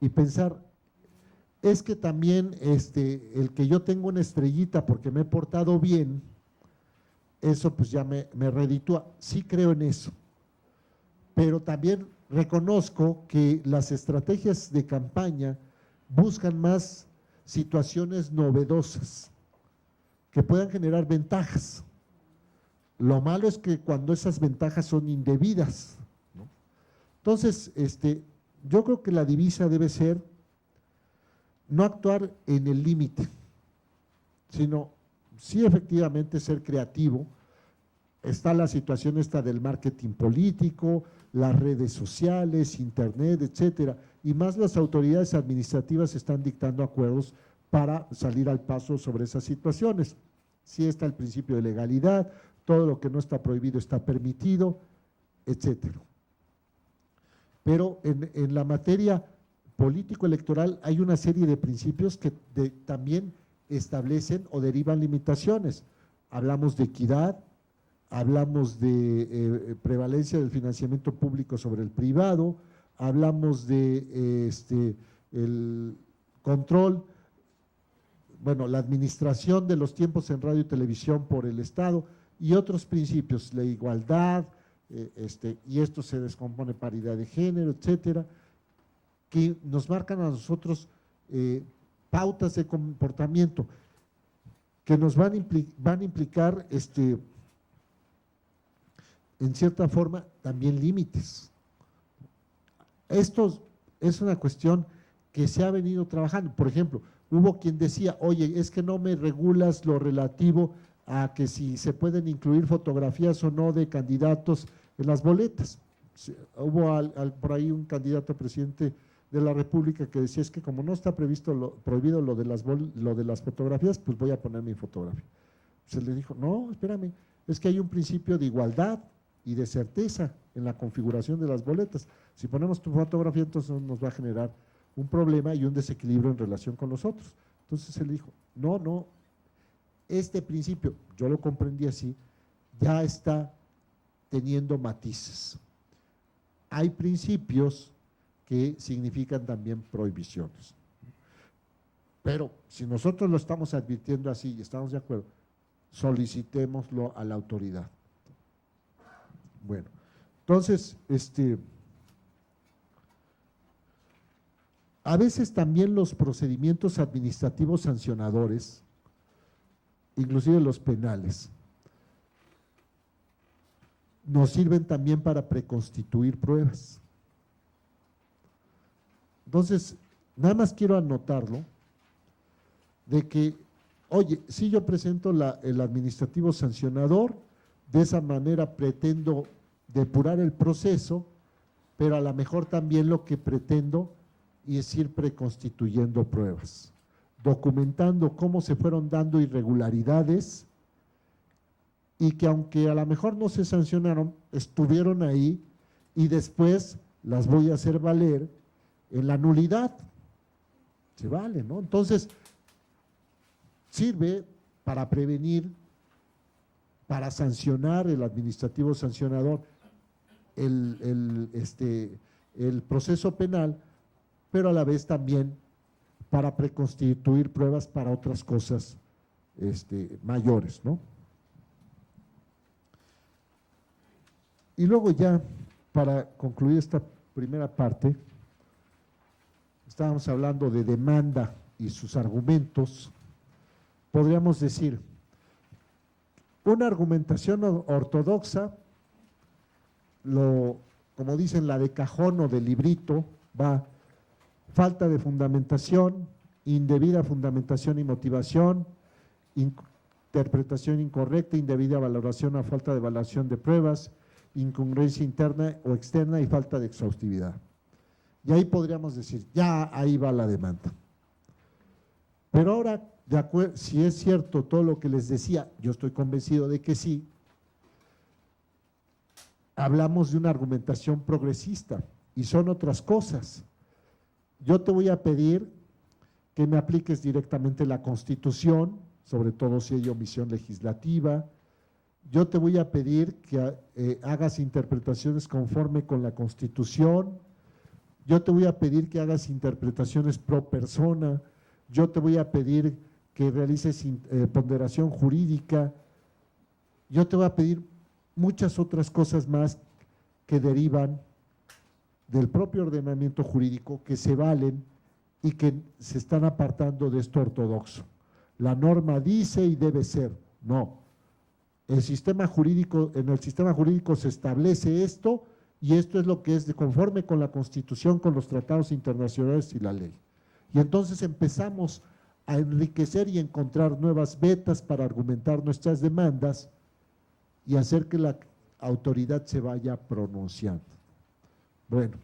y pensar, es que también el que yo tengo una estrellita porque me he portado bien, eso pues ya me reditúa. Sí creo en eso, pero también reconozco que las estrategias de campaña buscan más situaciones novedosas que puedan generar ventajas. Lo malo es que cuando esas ventajas son indebidas. Entonces, yo creo que la divisa debe ser no actuar en el límite, sino sí efectivamente ser creativo. Está la situación esta del marketing político, las redes sociales, internet, etcétera, y más las autoridades administrativas están dictando acuerdos para salir al paso sobre esas situaciones. Sí está el principio de legalidad, todo lo que no está prohibido está permitido, etcétera. Pero en la materia político-electoral hay una serie de principios que también establecen o derivan limitaciones. Hablamos de equidad, hablamos de prevalencia del financiamiento público sobre el privado, hablamos de el control, bueno, la administración de los tiempos en radio y televisión por el Estado y otros principios, la igualdad, y esto se descompone paridad de género, etcétera, que nos marcan a nosotros pautas de comportamiento que nos van a implicar en cierta forma también límites. Esto es una cuestión que se ha venido trabajando. Por ejemplo, hubo quien decía, oye, es que no me regulas lo relativo a que si se pueden incluir fotografías o no de candidatos en las boletas. Hubo por ahí un candidato a presidente de la República que decía, es que como no está prohibido lo de las fotografías, pues voy a poner mi fotografía. Se le dijo, no, espérame, es que hay un principio de igualdad y de certeza en la configuración de las boletas. Si ponemos tu fotografía, entonces nos va a generar un problema y un desequilibrio en relación con los otros. Entonces se le dijo, no, este principio, yo lo comprendí así, ya está teniendo matices. Hay principios que significan también prohibiciones. Pero si nosotros lo estamos advirtiendo así y estamos de acuerdo, solicitémoslo a la autoridad. Bueno, entonces, a veces también los procedimientos administrativos sancionadores, inclusive los penales, nos sirven también para preconstituir pruebas. Entonces, nada más quiero anotarlo, de que, oye, si yo presento el administrativo sancionador, de esa manera pretendo depurar el proceso, pero a lo mejor también lo que pretendo es ir preconstituyendo pruebas, documentando cómo se fueron dando irregularidades y que aunque a lo mejor no se sancionaron, estuvieron ahí y después las voy a hacer valer en la nulidad. Se vale, ¿no? Entonces, sirve para prevenir, para sancionar el administrativo sancionador, el proceso penal, pero a la vez también para preconstituir pruebas para otras cosas mayores, ¿no? Y luego ya, para concluir esta primera parte, estábamos hablando de demanda y sus argumentos. Podríamos decir, una argumentación ortodoxa, como dicen, la de cajón o de librito, va falta de fundamentación, indebida fundamentación y motivación, interpretación incorrecta, indebida valoración o falta de valoración de pruebas, incongruencia interna o externa y falta de exhaustividad. Y ahí podríamos decir, ya ahí va la demanda. Pero ahora, si es cierto todo lo que les decía, yo estoy convencido de que sí, hablamos de una argumentación progresista y son otras cosas. Yo te voy a pedir que me apliques directamente la Constitución, sobre todo si hay omisión legislativa. Yo te voy a pedir que hagas interpretaciones conforme con la Constitución. Yo te voy a pedir que hagas interpretaciones pro persona. Yo te voy a pedir que realices ponderación jurídica. Yo te voy a pedir muchas otras cosas más que derivan del propio ordenamiento jurídico, que se valen y que se están apartando de esto ortodoxo. La norma dice y debe ser. No. En el sistema jurídico se establece esto y esto es lo que es conforme con la Constitución, con los tratados internacionales y la ley. Y entonces empezamos a enriquecer y encontrar nuevas vetas para argumentar nuestras demandas y hacer que la autoridad se vaya pronunciando. Bueno,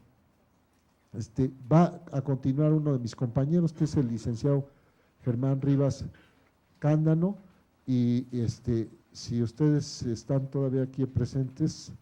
va a continuar uno de mis compañeros, que es el licenciado Germán Rivas Cándano, y si ustedes están todavía aquí presentes,